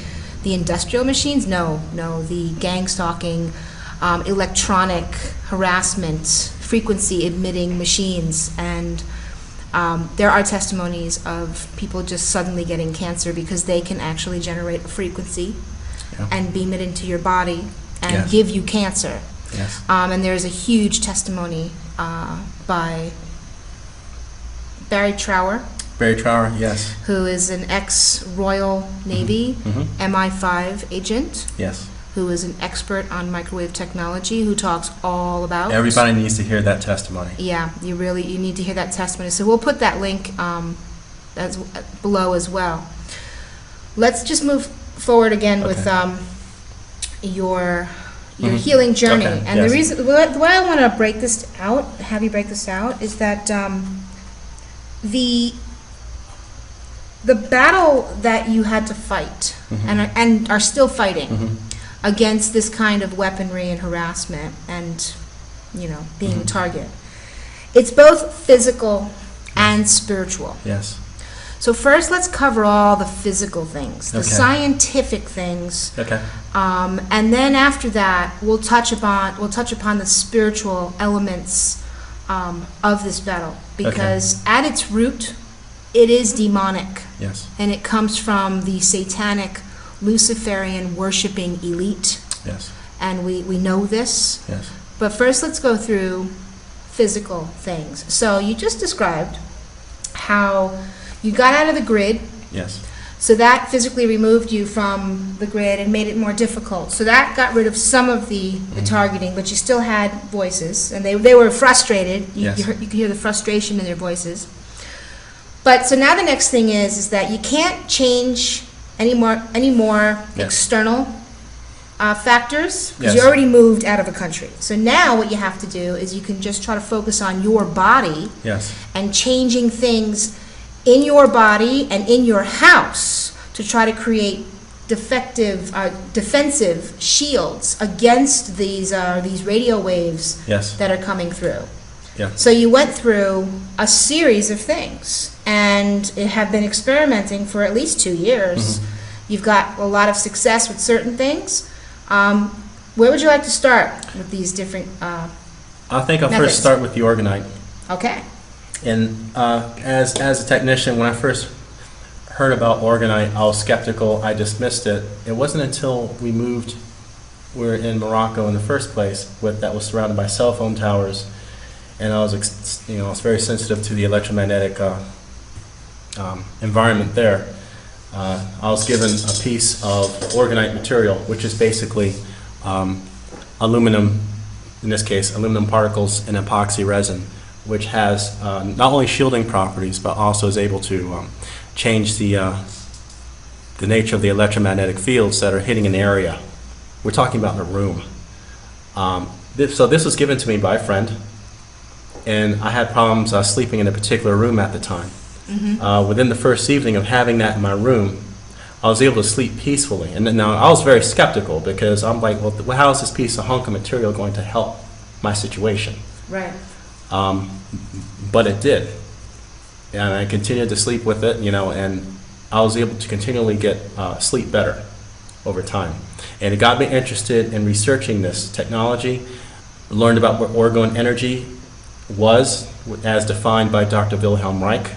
industrial machines? No, the Gangstalking, electronic harassment, frequency emitting machines, and there are testimonies of people just suddenly getting cancer because they can actually generate a frequency and beam it into your body and give you cancer. And there's a huge testimony by Barry Trower. Barry Trower, yes. Who is an ex-Royal Navy MI5 agent. Yes. Who is an expert on microwave technology, who talks all about... Everybody needs to hear that testimony. Yeah, you need to hear that testimony. So we'll put that link below as well. let's just move forward again with your healing journey. Okay, And yes. the reason, the way I want to break this out, have you break this out, is that the battle that you had to fight and are still fighting against this kind of weaponry and harassment and, you know, being a target, it's both physical and spiritual. Yes. So first, let's cover all the physical things, the Okay. scientific things, Okay. and then after that, we'll touch upon the spiritual elements of this battle, because at its root, it is demonic, Yes. and it comes from the satanic, Luciferian worshiping elite, Yes. and we know this. Yes. But first, let's go through physical things. So you just described how you got out of the grid, Yes. so that physically removed you from the grid and made it more difficult. So that got rid of some of the targeting, but you still had voices, and they were frustrated. Yes. You could hear the frustration in their voices. But so now the next thing is that you can't change any more Yes. external factors, because Yes. you already moved out of the country. So now what you have to do is you can just try to focus on your body Yes. and changing things in your body and in your house to try to create defensive shields against these radio waves Yes. that are coming through. Yeah. So you went through a series of things and have been experimenting for at least 2 years. You've got a lot of success with certain things. Where would you like to start with these different I think I'll methods? first start with the orgonite. Okay. And as a technician, when I first heard about orgonite, I was skeptical. I dismissed it. It wasn't until we moved, we were in Morocco in the first place, that was surrounded by cell phone towers, and I was, I was very sensitive to the electromagnetic environment there. I was given a piece of orgonite material, which is basically aluminum, in this case, aluminum particles and epoxy resin, which has not only shielding properties, but also is able to change the nature of the electromagnetic fields that are hitting an area. We're talking about in a room. So this was given to me by a friend, and I had problems sleeping in a particular room at the time. Within the first evening of having that in my room, I was able to sleep peacefully. And now I was very skeptical, because I'm like, well, how is this piece of hunk of material going to help my situation? Right. But it did. And I continued to sleep with it, and I was able to continually get sleep better over time. And it got me interested in researching this technology, learned about what orgone energy was, as defined by Dr. Wilhelm Reich,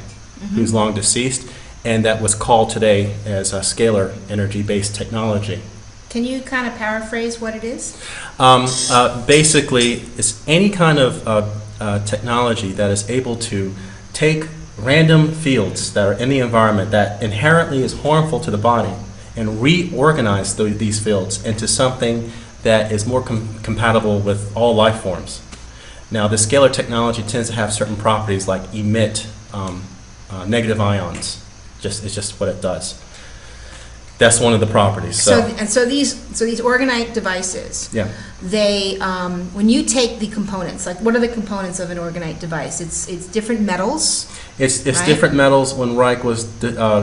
who's long deceased, and that was called today as a scalar energy-based technology. Can you kind of paraphrase what it is? Basically, it's any kind of technology that is able to take random fields that are in the environment that inherently is harmful to the body and reorganize these fields into something that is more compatible with all life forms. Now, the scalar technology tends to have certain properties like emit negative ions. It's just what it does. That's one of the properties. So these orgonite devices, yeah. they when you take the components, like what are the components of an orgonite device? It's different metals. It's right? different metals. When Reich was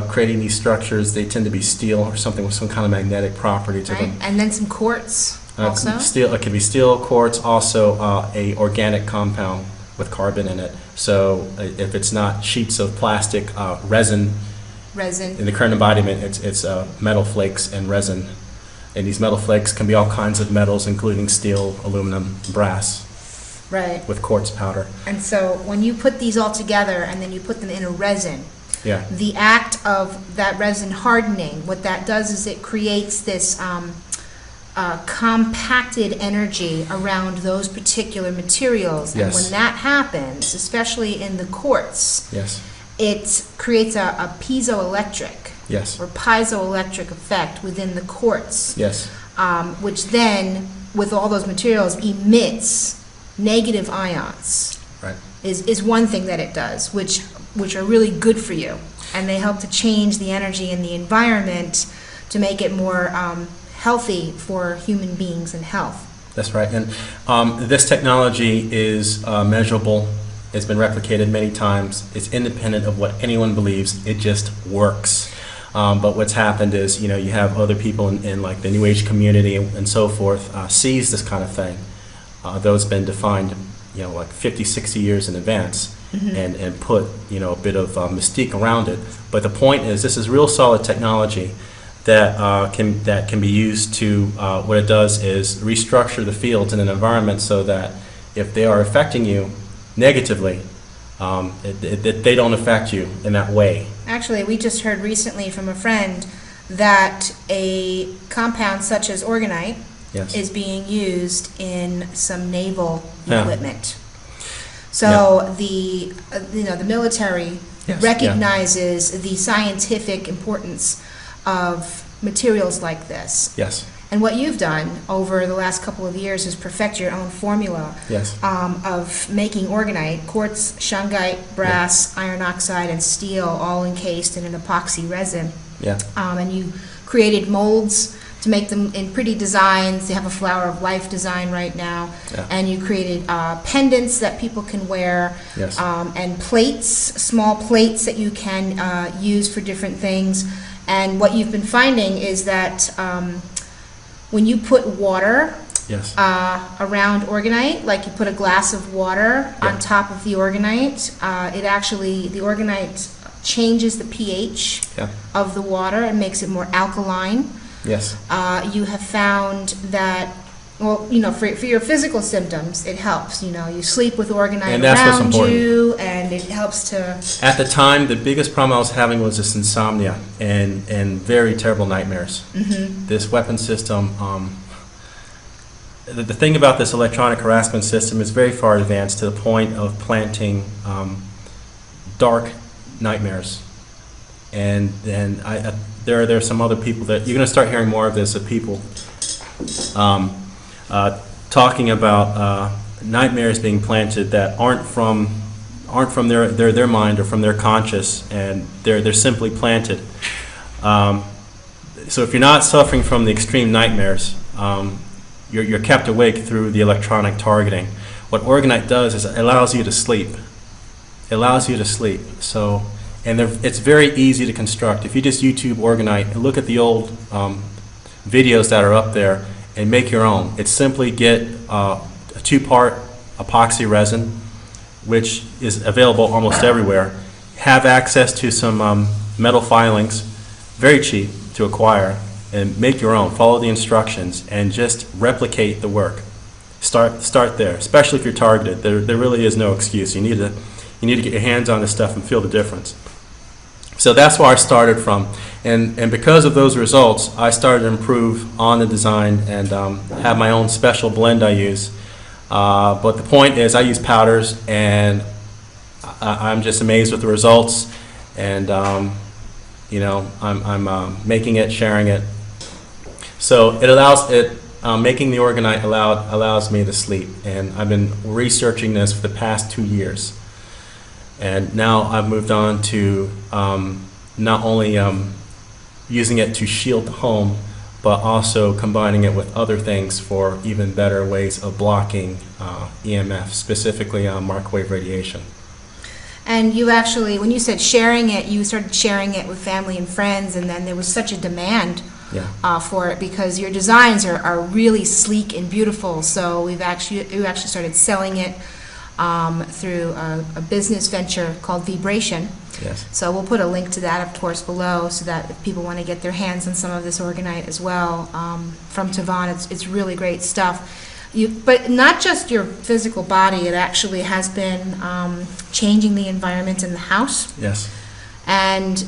creating these structures, they tend to be steel or something with some kind of magnetic property to Right? them. And then some quartz also. Steel. It can be steel, quartz, also a organic compound with carbon in it. So if it's not sheets of plastic, resin. In the current embodiment, it's metal flakes and resin. And these metal flakes can be all kinds of metals, including steel, aluminum, brass. Right. With quartz powder. And so when you put these all together and then you put them in a resin, yeah. The act of that resin hardening, what that does is it creates this compacted energy around those particular materials. Yes. And when that happens, especially in the quartz, yes. it creates a piezoelectric yes. or piezoelectric effect within the quartz, yes. Which then, with all those materials, emits negative ions. Right. Is one thing that it does, which are really good for you. and they help to change the energy in the environment to make it more healthy for human beings and health. That's right. And this technology is measurable. It's been replicated many times. It's independent of what anyone believes. It just works. But what's happened is, you have other people in like the New Age community and so forth sees this kind of thing, though it's been defined, like 50, 60 years in advance, and put, a bit of mystique around it. But the point is, this is real solid technology that can be used to, what it does is restructure the fields in an environment so that if they are affecting you negatively, they don't affect you in that way. Actually, we just heard recently from a friend that a compound such as orgonite is being used in some naval equipment. So the military recognizes the scientific importance of materials like this. Yes. And what you've done over the last couple of years is perfect your own formula of making orgonite, quartz, shungite, brass, iron oxide, and steel, all encased in an epoxy resin. Yeah. And you created molds to make them in pretty designs. They have a flower of life design right now. Yeah. And you created pendants that people can wear, and plates, small plates that you can use for different things. And what you've been finding is that when you put water around orgonite, like you put a glass of water on top of the orgonite, the orgonite changes the pH of the water and makes it more alkaline. Yes. You have found that, for your physical symptoms, it helps. You sleep with orgonite around you, and it helps to... At the time, the biggest problem I was having was this insomnia and very terrible nightmares. This weapon system, the thing about this electronic harassment system is very far advanced to the point of planting dark nightmares. And there are some other people that you're going to start hearing more of this, of people talking about nightmares being planted that aren't from their mind or from their conscious, and they're simply planted. So if you're not suffering from the extreme nightmares, you're kept awake through the electronic targeting. What orgonite does is it allows you to sleep. It allows you to sleep. So, and it's very easy to construct. If you just YouTube orgonite and look at the old videos that are up there and make your own, it's simply get a 2-part epoxy resin, which is available almost everywhere. Have access to some metal filings, very cheap to acquire, and make your own. Follow the instructions and just replicate the work. Start there, especially if you're targeted. There really is no excuse. You need to get your hands on this stuff and feel the difference. So that's where I started from, and because of those results, I started to improve on the design and have my own special blend I use. But the point is, I use powders, and I'm just amazed with the results, and I'm making it, sharing it. So it allows making the orgonite allows me to sleep, and I've been researching this for the past 2 years. And now I've moved on to not only using it to shield the home, but also combining it with other things for even better ways of blocking EMF, specifically microwave radiation. And you actually, when you said sharing it, you started sharing it with family and friends, and then there was such a demand for it because your designs are really sleek and beautiful. So we actually started selling it through a business venture called Vibration. Yes. So we'll put a link to that, of course, below, so that if people want to get their hands on some of this orgonite as well from Tavon, it's really great stuff. But not just your physical body, it actually has been changing the environment in the house. Yes. And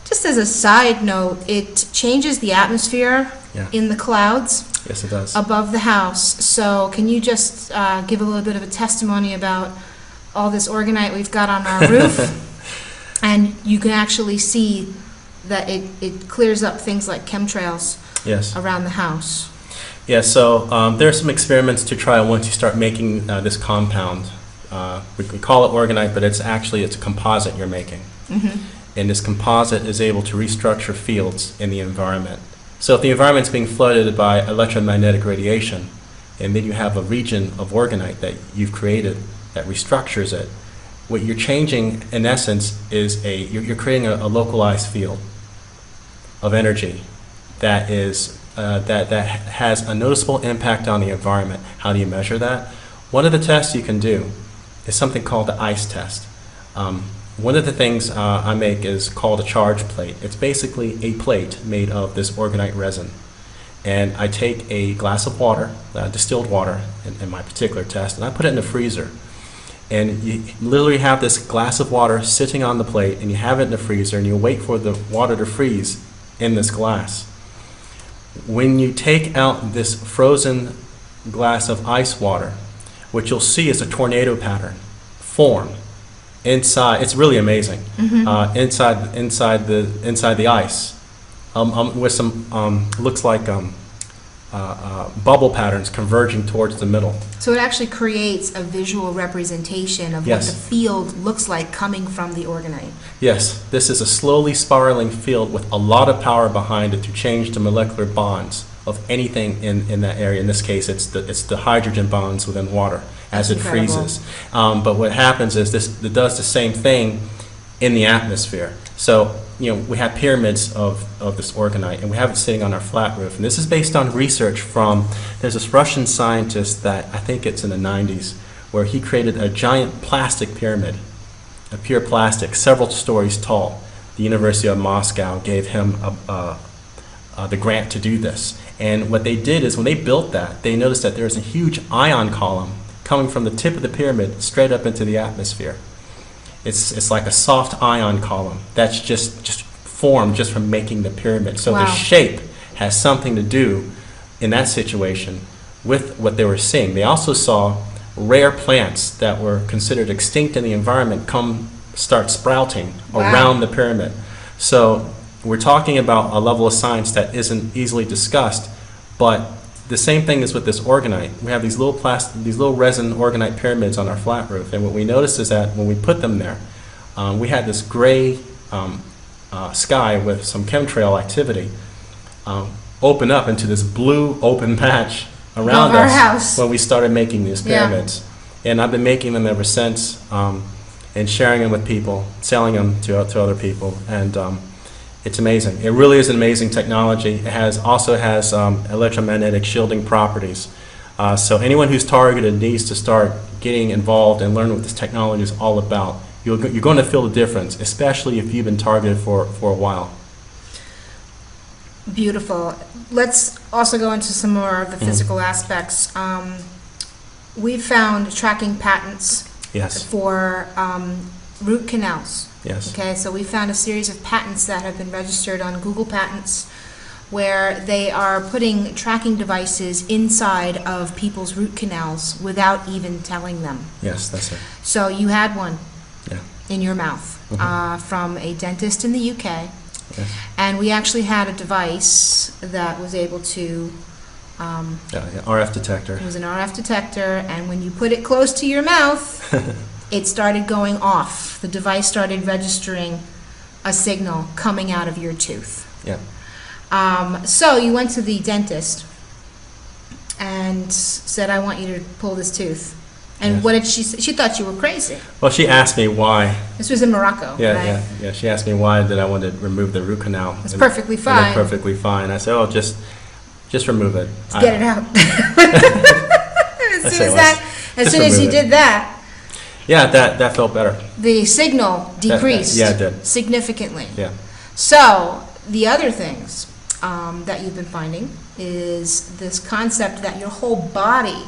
just as a side note, it changes the atmosphere in the clouds. Yes, it does. Above the house. So can you just give a little bit of a testimony about all this orgonite we've got on our roof? And you can actually see that it clears up things like chemtrails around the house. Yeah, so there are some experiments to try once you start making this compound. We call it orgonite, but it's a composite you're making. and this composite is able to restructure fields in the environment. So if the environment's being flooded by electromagnetic radiation, and then you have a region of orgonite that you've created that restructures it, what you're changing, in essence, is you're creating a localized field of energy that is that has a noticeable impact on the environment. How do you measure that? One of the tests you can do is something called the ICE test. One of the things I make is called a charge plate. It's basically a plate made of this orgonite resin. And I take a glass of water, distilled water in my particular test, and I put it in the freezer. And you literally have this glass of water sitting on the plate, and you have it in the freezer, and you wait for the water to freeze in this glass. When you take out this frozen glass of ice water, what you'll see is a tornado pattern form inside. It's really amazing. Inside the ice, with some looks like bubble patterns converging towards the middle. So it actually creates a visual representation of what Yes. the field looks like coming from the orgonite. Yes, this is a slowly spiraling field with a lot of power behind it to change the molecular bonds of anything in that area. In this case, it's the hydrogen bonds within water as That's it incredible. freezes. But what happens is it does the same thing in the atmosphere. So, we have pyramids of this orgonite, and we have it sitting on our flat roof. And this is based on research there's this Russian scientist that I think it's in the 90s, where he created a giant plastic pyramid, a pure plastic, several stories tall. The University of Moscow gave him the grant to do this. And what they did is when they built that, they noticed that there's a huge ion column coming from the tip of the pyramid straight up into the atmosphere. It's like a soft ion column that's just formed just from making the pyramid. So Wow. the shape has something to do in that situation with what they were seeing. They also saw rare plants that were considered extinct in the environment start sprouting Wow. around the pyramid. So we're talking about a level of science that isn't easily discussed, but the same thing is with this orgonite. We have these little resin orgonite pyramids on our flat roof, and what we noticed is that when we put them there, we had this gray sky with some chemtrail activity open up into this blue open patch around Above our us house. when we started making these Yeah. pyramids. And I've been making them ever since, and sharing them with people, selling them to other people, and it's amazing. It really is an amazing technology. It also has electromagnetic shielding properties. So anyone who's targeted needs to start getting involved and learn what this technology is all about. You're going to feel the difference, especially if you've been targeted for a while. Beautiful. Let's also go into some more of the physical aspects. We found tracking patents Yes, for root canals. yes, Okay, so we found a series of patents that have been registered on Google Patents where they are putting tracking devices inside of people's root canals without even telling them. yes, that's it. So you had one Yeah. in your mouth from a dentist in the UK, Yes. and we actually had a device that was able to, Yeah, RF detector. it was an RF detector, and when you put it close to your mouth, it started going off. The device started registering a signal coming out of your tooth. Yeah. So you went to the dentist and said, I want you to pull this tooth. And Yes. what did she say? She thought you were crazy. Well, she asked me why. This was in Morocco, Yeah, right? yeah. She asked me why did I want to remove the root canal. It's And- perfectly and fine. it's perfectly fine. I said, oh, just remove it. Let's get it out. I say, "Let's As just soon as you remove it." did that, Yeah, that felt better. the signal decreased yeah, it did. significantly. Yeah. So the other things that you've been finding is this concept that your whole body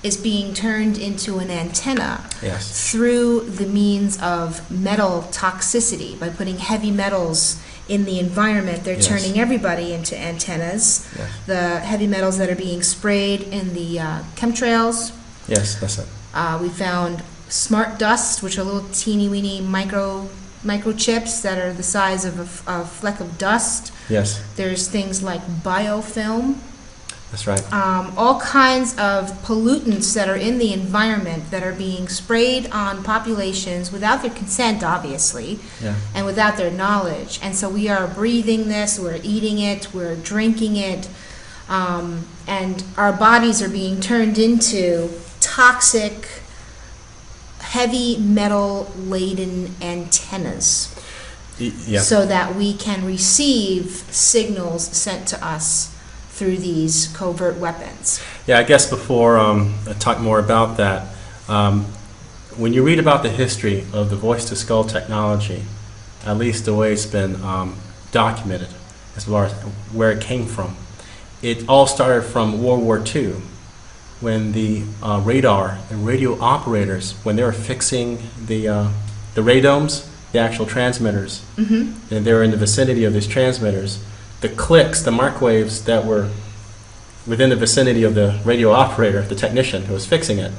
is being turned into an antenna Yes. through the means of metal toxicity. By putting heavy metals in the environment, they're Yes. turning everybody into antennas. Yes. The heavy metals that are being sprayed in the chemtrails. Yes, that's it. We found smart dust, which are little teeny weeny microchips that are the size of a fleck of dust. Yes. There's things like biofilm. That's right. all kinds of pollutants that are in the environment that are being sprayed on populations without their consent, obviously, Yeah. and without their knowledge. And so we are breathing this, we're eating it, we're drinking it, and our bodies are being turned into toxic, heavy metal-laden antennas Yeah. so that we can receive signals sent to us through these covert weapons. Yeah, I guess before I talk more about that, when you read about the history of the voice-to-skull technology, at least the way it's been documented as far as where it came from, it all started from World War II, when the radar and radio operators, when they were fixing the radomes, the actual transmitters, and they were in the vicinity of these transmitters, the clicks, the microwaves that were within the vicinity of the radio operator, the technician who was fixing it,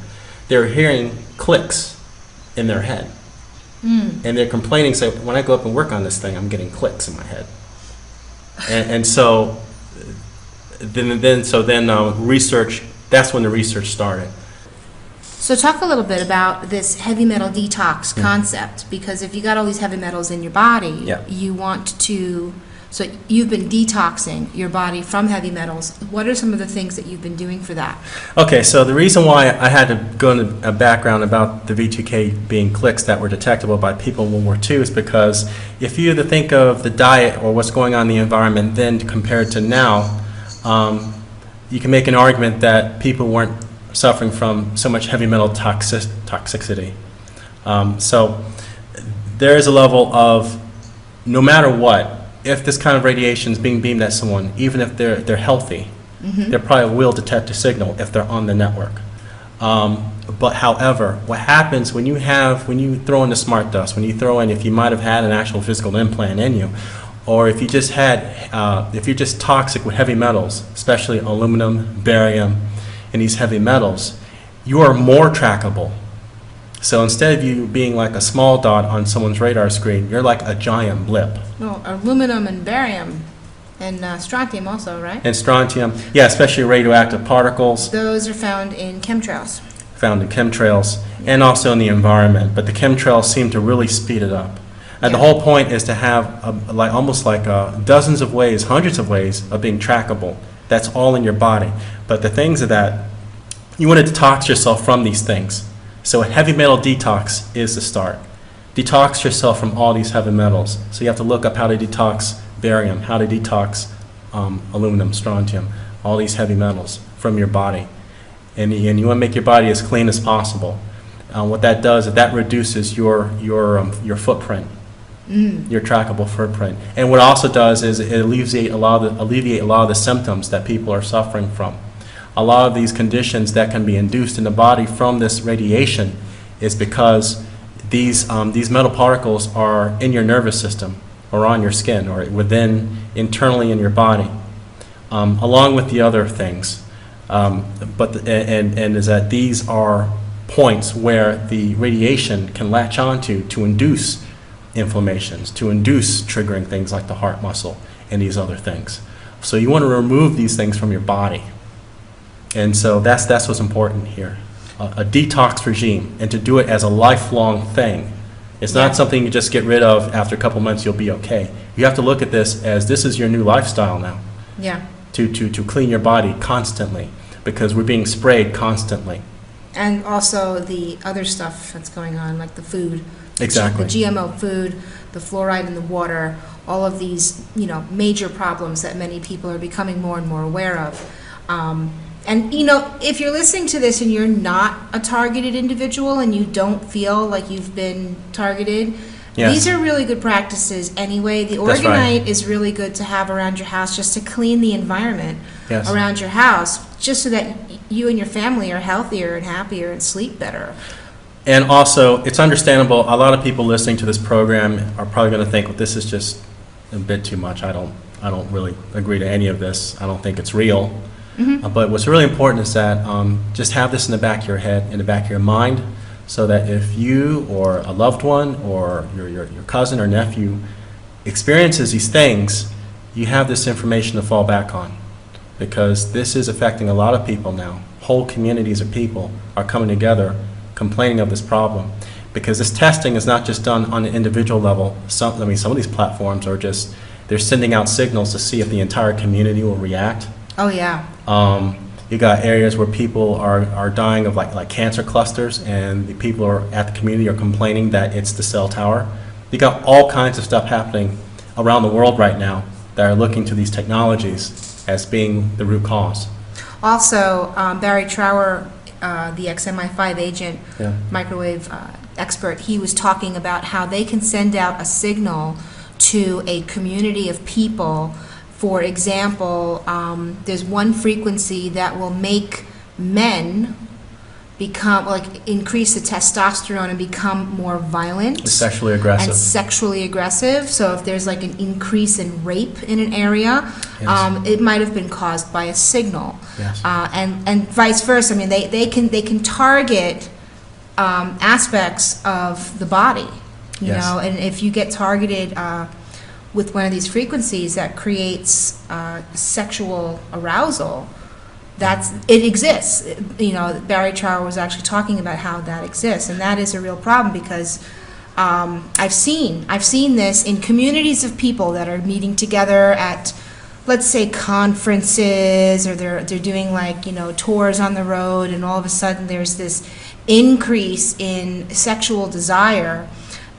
they were hearing clicks in their head. And they're complaining, say, when I go up and work on this thing, I'm getting clicks in my head. And so then research, that's when the research started. So talk a little bit about this heavy metal detox concept, because if you got all these heavy metals in your body, Yeah. you want to, so you've been detoxing your body from heavy metals. What are some of the things that you've been doing for that? Okay, so the reason why I had to go into a background about the V2K being clicks that were detectable by people in World War II is because if you think of the diet or what's going on in the environment then compared to now, you can make an argument that people weren't suffering from so much heavy metal toxicity. So there is a level of, no matter what, if this kind of radiation is being beamed at someone, even if they're healthy, they probably will detect a signal if they're on the network. But however, what happens when you throw in the smart dust, when you throw in, if you might have had an actual physical implant in you, or if you just if you're just toxic with heavy metals, especially aluminum, barium, and these heavy metals, you are more trackable. So instead of you being like a small dot on someone's radar screen, you're like a giant blip. Well, aluminum and barium and strontium also, right? And strontium, yeah, especially radioactive particles Those are found in chemtrails. found in chemtrails and also in the environment. But the chemtrails seem to really speed it up. And the Yeah. whole point is to have almost like dozens of ways, hundreds of ways of being trackable. That's all in your body. But the things are that you want to detox yourself from these things. So a heavy metal detox is the start. Detox yourself from all these heavy metals. So you have to look up how to detox barium, how to detox aluminum, strontium, all these heavy metals from your body. And you want to make your body as clean as possible. What that does is that reduces your footprint, your trackable footprint. And what it also does is it alleviate a lot of the symptoms that people are suffering from. A lot of these conditions that can be induced in the body from this radiation is because these metal particles are in your nervous system or on your skin or internally in your body, along with the other things. And is that these are points where the radiation can latch onto to induce inflammations, to induce triggering things like the heart muscle and these other things. So you want to remove these things from your body. And so that's what's important here. A detox regime, and to do it as a lifelong thing. It's not something you just get rid of after a couple months, you'll be okay. You have to look at this as this is your new lifestyle now. Yeah. To clean your body constantly, because we're being sprayed constantly. And also the other stuff that's going on, like the food. Exactly. The GMO food, the fluoride in the water, all of these, major problems that many people are becoming more and more aware of. And, if you're listening to this and you're not a targeted individual and you don't feel like you've been targeted, Yes. these are really good practices anyway. The That's right. orgonite is really good to have around your house just to clean the environment Yes. around your house, just so that you and your family are healthier and happier and sleep better. And also, it's understandable, a lot of people listening to this program are probably going to think, well, this is just a bit too much. I don't really agree to any of this. I don't think it's real. But what's really important is that just have this in the back of your head, in the back of your mind, so that if you or a loved one or your cousin or nephew experiences these things, you have this information to fall back on. because this is affecting a lot of people now. Whole communities of people are coming together complaining of this problem, because this testing is not just done on an individual level. Some of these platforms are just, they're sending out signals to see if the entire community will react. Oh, yeah. You got areas where people are dying of like cancer clusters, and the people are at the community are complaining that it's the cell tower. You got all kinds of stuff happening around the world right now that are looking to these technologies as being the root cause. Also, Barry Trower, the XMI5 agent, Yeah. microwave expert, he was talking about how they can send out a signal to a community of people. For example, there's one frequency that will make men become, like, increase the testosterone and become more violent. It's sexually aggressive. And sexually aggressive. So if there's like an increase in rape in an area, Yes. it might have been caused by a signal. Yes. And vice versa. I mean, they can target aspects of the body, you Yes. know, and if you get targeted with one of these frequencies that creates sexual arousal, it exists. You know, Barry Trower was actually talking about how that exists, and that is a real problem, because I've seen this in communities of people that are meeting together at, let's say, conferences, or they're doing, like, you know, tours on the road, and all of a sudden there's this increase in sexual desire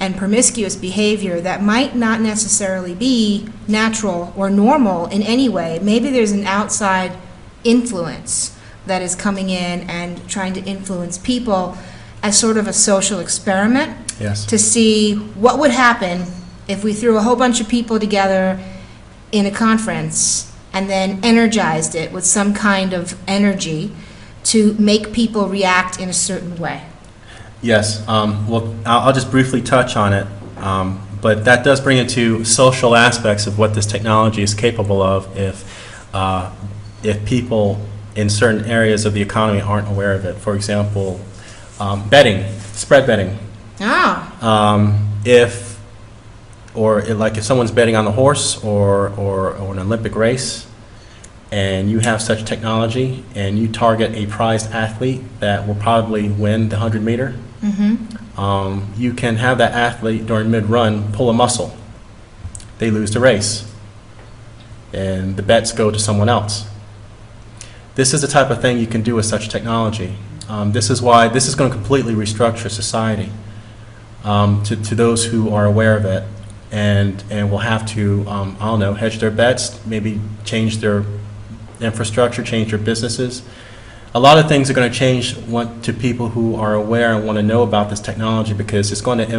and promiscuous behavior that might not necessarily be natural or normal in any way. Maybe there's an outside influence that is coming in and trying to influence people as sort of a social experiment. Yes. To see what would happen if we threw a whole bunch of people together in a conference and then energized it with some kind of energy to make people react in a certain way. Yes. Well, I'll just briefly touch on it, but that does bring into social aspects of what this technology is capable of if people in certain areas of the economy aren't aware of it. For example, betting, spread betting. If someone's betting on the horse or an Olympic race, and you have such technology, and you target a prized athlete that will probably win the 100-meter, you can have that athlete during mid-run pull a muscle. They lose the race, and the bets go to someone else. This is the type of thing you can do with such technology. This is why this is going to completely restructure society to those who are aware of it, and will have to, I don't know, hedge their bets, maybe change their infrastructure, change their businesses. A lot of things are going to change to people who are aware and want to know about this technology, because it's going to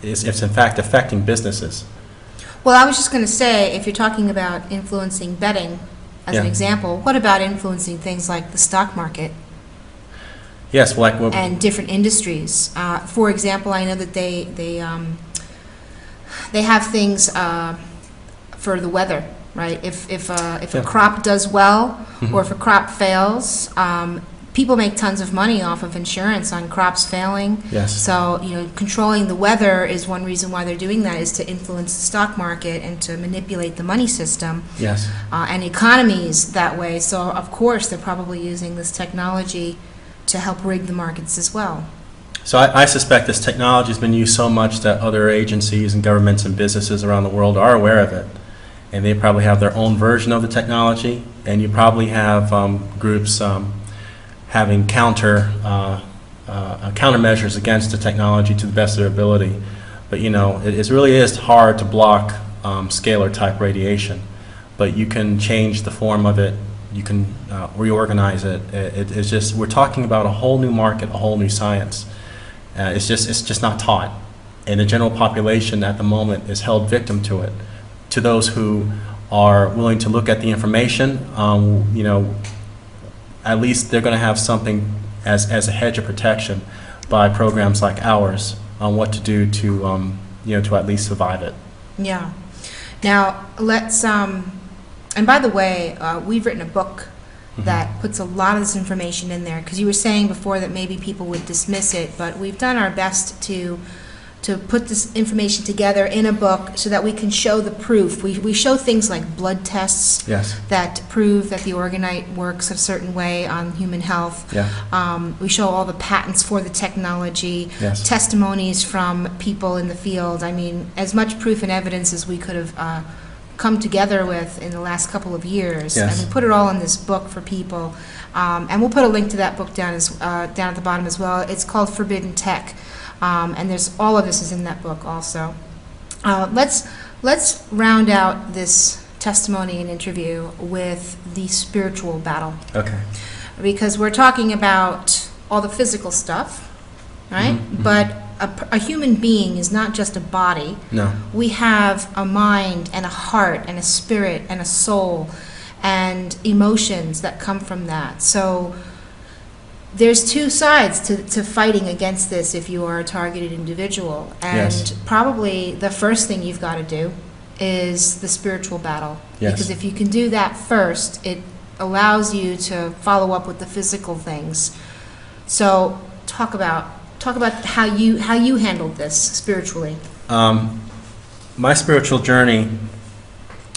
it's in fact affecting businesses. Well, I was just going to say, if you're talking about influencing betting, as an Yeah. example, what about influencing things like the stock market Yes, like what, and different industries? For example, I know that they have things for the weather, right? If a Yeah. crop does well, or if a crop fails, people make tons of money off of insurance on crops failing. Yes. So, you know, controlling the weather is one reason why they're doing that, is to influence the stock market and to manipulate the money system. Yes. And economies that way. So, of course, they're probably using this technology to help rig the markets as well. So I suspect this technology has been used so much that other agencies and governments and businesses around the world are aware of it, and they probably have their own version of the technology. And you probably have groups having countermeasures against the technology to the best of their ability. But you know, it really is hard to block scalar type radiation, but you can change the form of it. You can reorganize it. It's just, we're talking about a whole new market, a whole new science. It's just not taught, and the general population at the moment is held victim to it. To those who are willing to look at the information, you know, at least they're going to have something as a hedge of protection by programs like ours on what to do to you know, to at least survive it. Yeah. Now, let's, and by the way, we've written a book that puts a lot of this information in there, because you were saying before that maybe people would dismiss it, but we've done our best to put this information together in a book so that we can show the proof. We show things like blood tests Yes. that prove that the orgonite works a certain way on human health. Yeah. We show all the patents for the technology, Yes. testimonies from people in the field. I mean, as much proof and evidence as we could have come together with in the last couple of years. Yes. And we put it all in this book for people. And we'll put a link to that book down at the bottom as well. It's called Forbidden Tech. And there's all of this is in that book also. Let's round out this testimony and interview with the spiritual battle, Okay. because we're talking about all the physical stuff, right? Mhm, mhm. But a human being is not just a body. No. We have a mind and a heart and a spirit and a soul and emotions that come from that. So there's two sides to fighting against this if you are a targeted individual. And Yes. probably the first thing you've got to do is the spiritual battle. Yes. Because if you can do that first, it allows you to follow up with the physical things. So talk about how you handled this spiritually. My spiritual journey,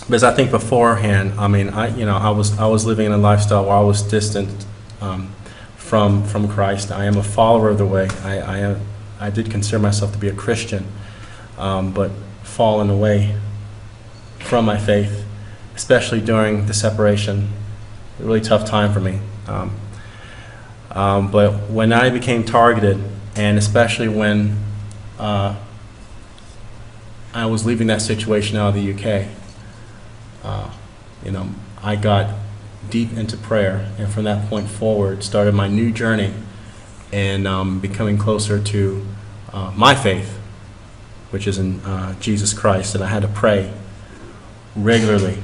because I think beforehand, I mean, I was living in a lifestyle where I was distant from Christ. I am a follower of the way. I did consider myself to be a Christian, but fallen away from my faith, especially during the separation. A really tough time for me. But when I became targeted, and especially when I was leaving that situation out of the UK, I got deep into prayer, and from that point forward started my new journey and becoming closer to my faith, which is in Jesus Christ, and I had to pray regularly.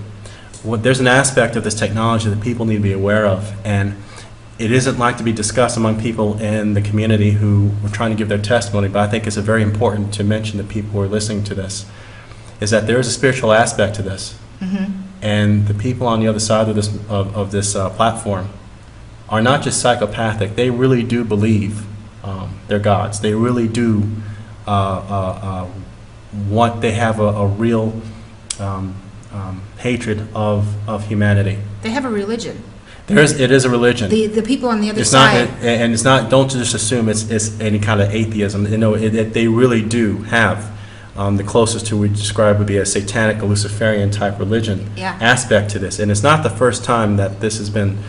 There's an aspect of this technology that people need to be aware of, and it isn't like to be discussed among people in the community who were trying to give their testimony, but I think it's very important to mention to people who are listening to this, is that there is a spiritual aspect to this. Mm-hmm. And the people on the other side of this platform are not just psychopathic. They really do believe they're gods. They really do want. They have a real hatred of humanity. They have a religion. It is a religion. The people on the other It's side. not, and it's not. Don't just assume it's any kind of atheism. They really do have. The closest to we describe would be a satanic, a Luciferian type religion Yeah. aspect to this. And it's not the first time that this has been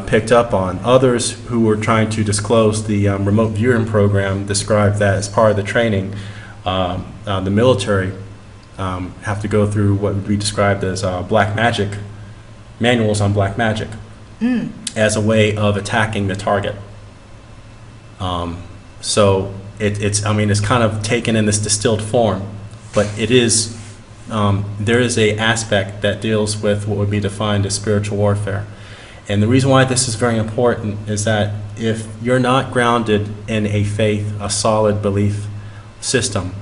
picked up on. Others who were trying to disclose the remote viewing program described that as part of the training, the military have to go through what would be described as black magic, manuals on black magic, as a way of attacking the target. So it's kind of taken in this distilled form, but it is, there is a aspect that deals with what would be defined as spiritual warfare. And the reason why this is very important is that if you're not grounded in a faith, a solid belief system,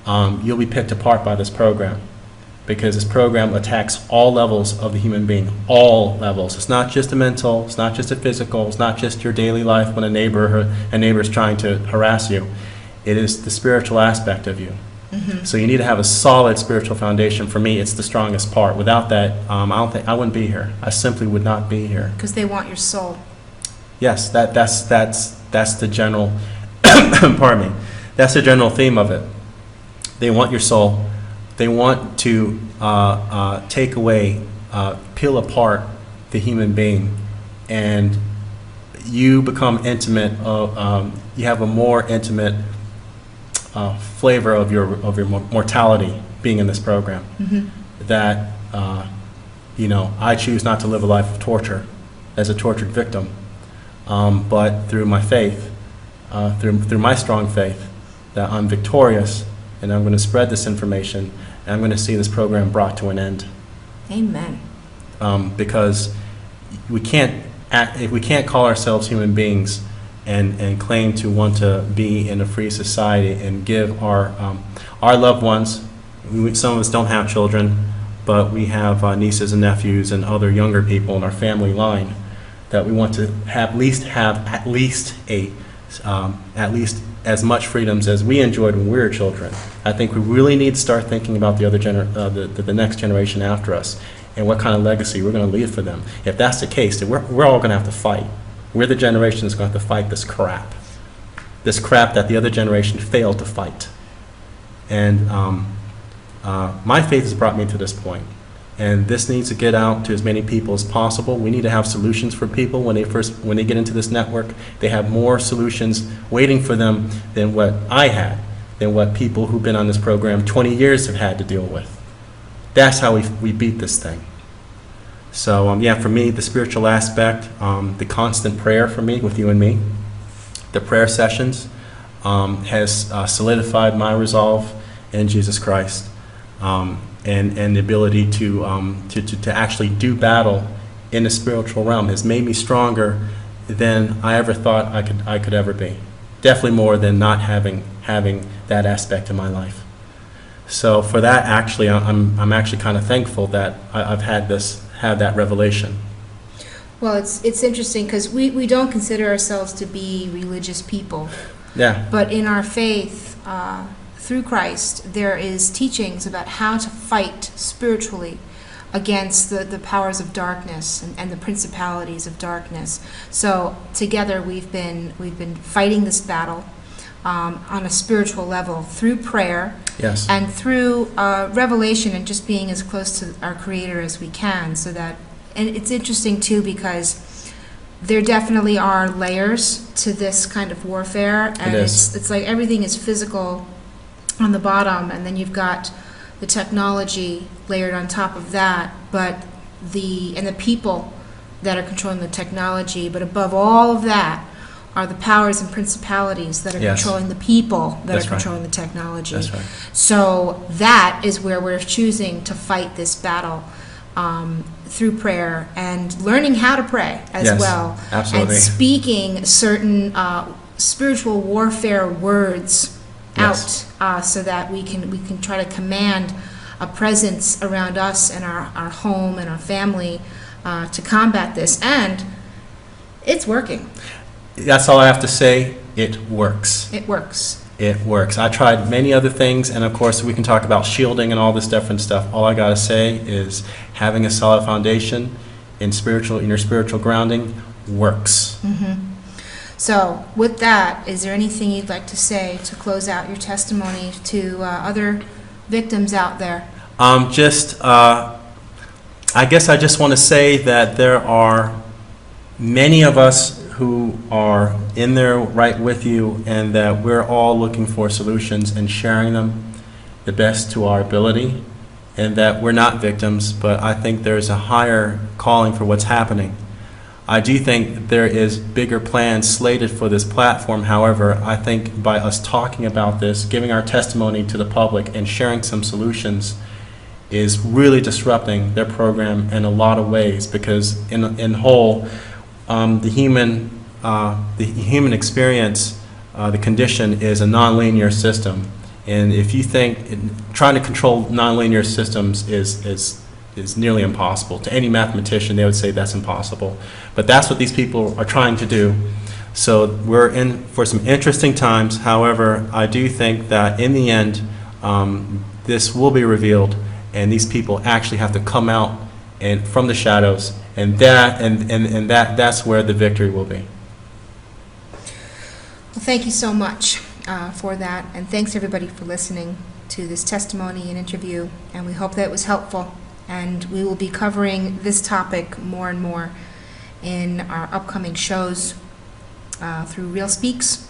you'll be picked apart by this program, because this program attacks all levels of the human being, all levels. It's not just a mental, it's not just a physical, it's not just your daily life when a neighbor is trying to harass you. It is the spiritual aspect of you. Mm-hmm. So you need to have a solid spiritual foundation. For me, it's the strongest part. Without that, I wouldn't be here. I simply would not be here. Because they want your soul. Yes, that's the general, pardon me, that's the general theme of it. They want your soul. They want to take away, peel apart the human being, and you become intimate. You have a more intimate flavor of your mortality being in this program. Mm-hmm. That I choose not to live a life of torture as a tortured victim, but through my faith, through my strong faith, that I'm victorious, and I'm going to spread this information, and I'm going to see this program brought to an end. Amen. Because we can't if we can't call ourselves human beings and claim to want to be in a free society and give our loved ones, some of us don't have children, but we have nieces and nephews and other younger people in our family line, that we want to have at least a at least as much freedoms as we enjoyed when we were children. I think we really need to start thinking about the next generation after us and what kind of legacy we're going to leave for them. If that's the case, then we're all going to have to fight. We're the generation that's going to have to fight this crap that the other generation failed to fight. And my faith has brought me to this point. And this needs to get out to as many people as possible. We need to have solutions for people when they get into this network. They have more solutions waiting for them than what I had, than what people who've been on this program 20 years have had to deal with. That's how we beat this thing. So yeah, for me, the spiritual aspect, the constant prayer for me, with you and me, the prayer sessions has solidified my resolve in Jesus Christ. And the ability to actually do battle in the spiritual realm has made me stronger than I ever thought I could ever be. Definitely more than not having that aspect in my life. So for that, actually, I'm actually kind of thankful that I've had that revelation. Well, it's interesting because we don't consider ourselves to be religious people. Yeah. But in our faith, through Christ, there is teachings about how to fight spiritually against the powers of darkness and the principalities of darkness. So together we've been fighting this battle on a spiritual level through prayer. Yes. And through revelation and just being as close to our Creator as we can. So that, and it's interesting too because there definitely are layers to this kind of warfare, and it's like everything is physical on the bottom, and then you've got the technology layered on top of that, but the people that are controlling the technology, but above all of that are the powers and principalities that are controlling the people that are controlling the technology. That's right. So that is where we're choosing to fight this battle through prayer and learning how to pray as well. Absolutely. And speaking certain spiritual warfare words out so that we can try to command a presence around us and our home and our family to combat this. And it's working. That's all I have to say. It works. It works. It works. I tried many other things, and of course we can talk about shielding and all this different stuff. All I gotta say is having a solid foundation in your spiritual grounding works. Mm-hmm. So with that, is there anything you'd like to say to close out your testimony to other victims out there? I guess I just want to say that there are many of us who are in there right with you, and that we're all looking for solutions and sharing them the best to our ability, and that we're not victims, but I think there's a higher calling for what's happening. I do think there is bigger plans slated for this platform. However, I think by us talking about this, giving our testimony to the public and sharing some solutions is really disrupting their program in a lot of ways, because in whole, the human experience, the condition is a nonlinear system. And if you think trying to control nonlinear systems is nearly impossible. To any mathematician, they would say that's impossible. But that's what these people are trying to do. So we're in for some interesting times. However, I do think that in the end, this will be revealed, and these people actually have to come out and from the shadows, and that's where the victory will be. Well, thank you so much for that, and thanks everybody for listening to this testimony and interview, and we hope that it was helpful. And we will be covering this topic more and more in our upcoming shows through Real Speaks,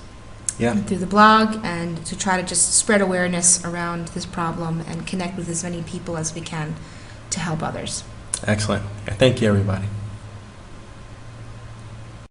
and through the blog, and to try to just spread awareness around this problem and connect with as many people as we can to help others. Excellent. Thank you, everybody.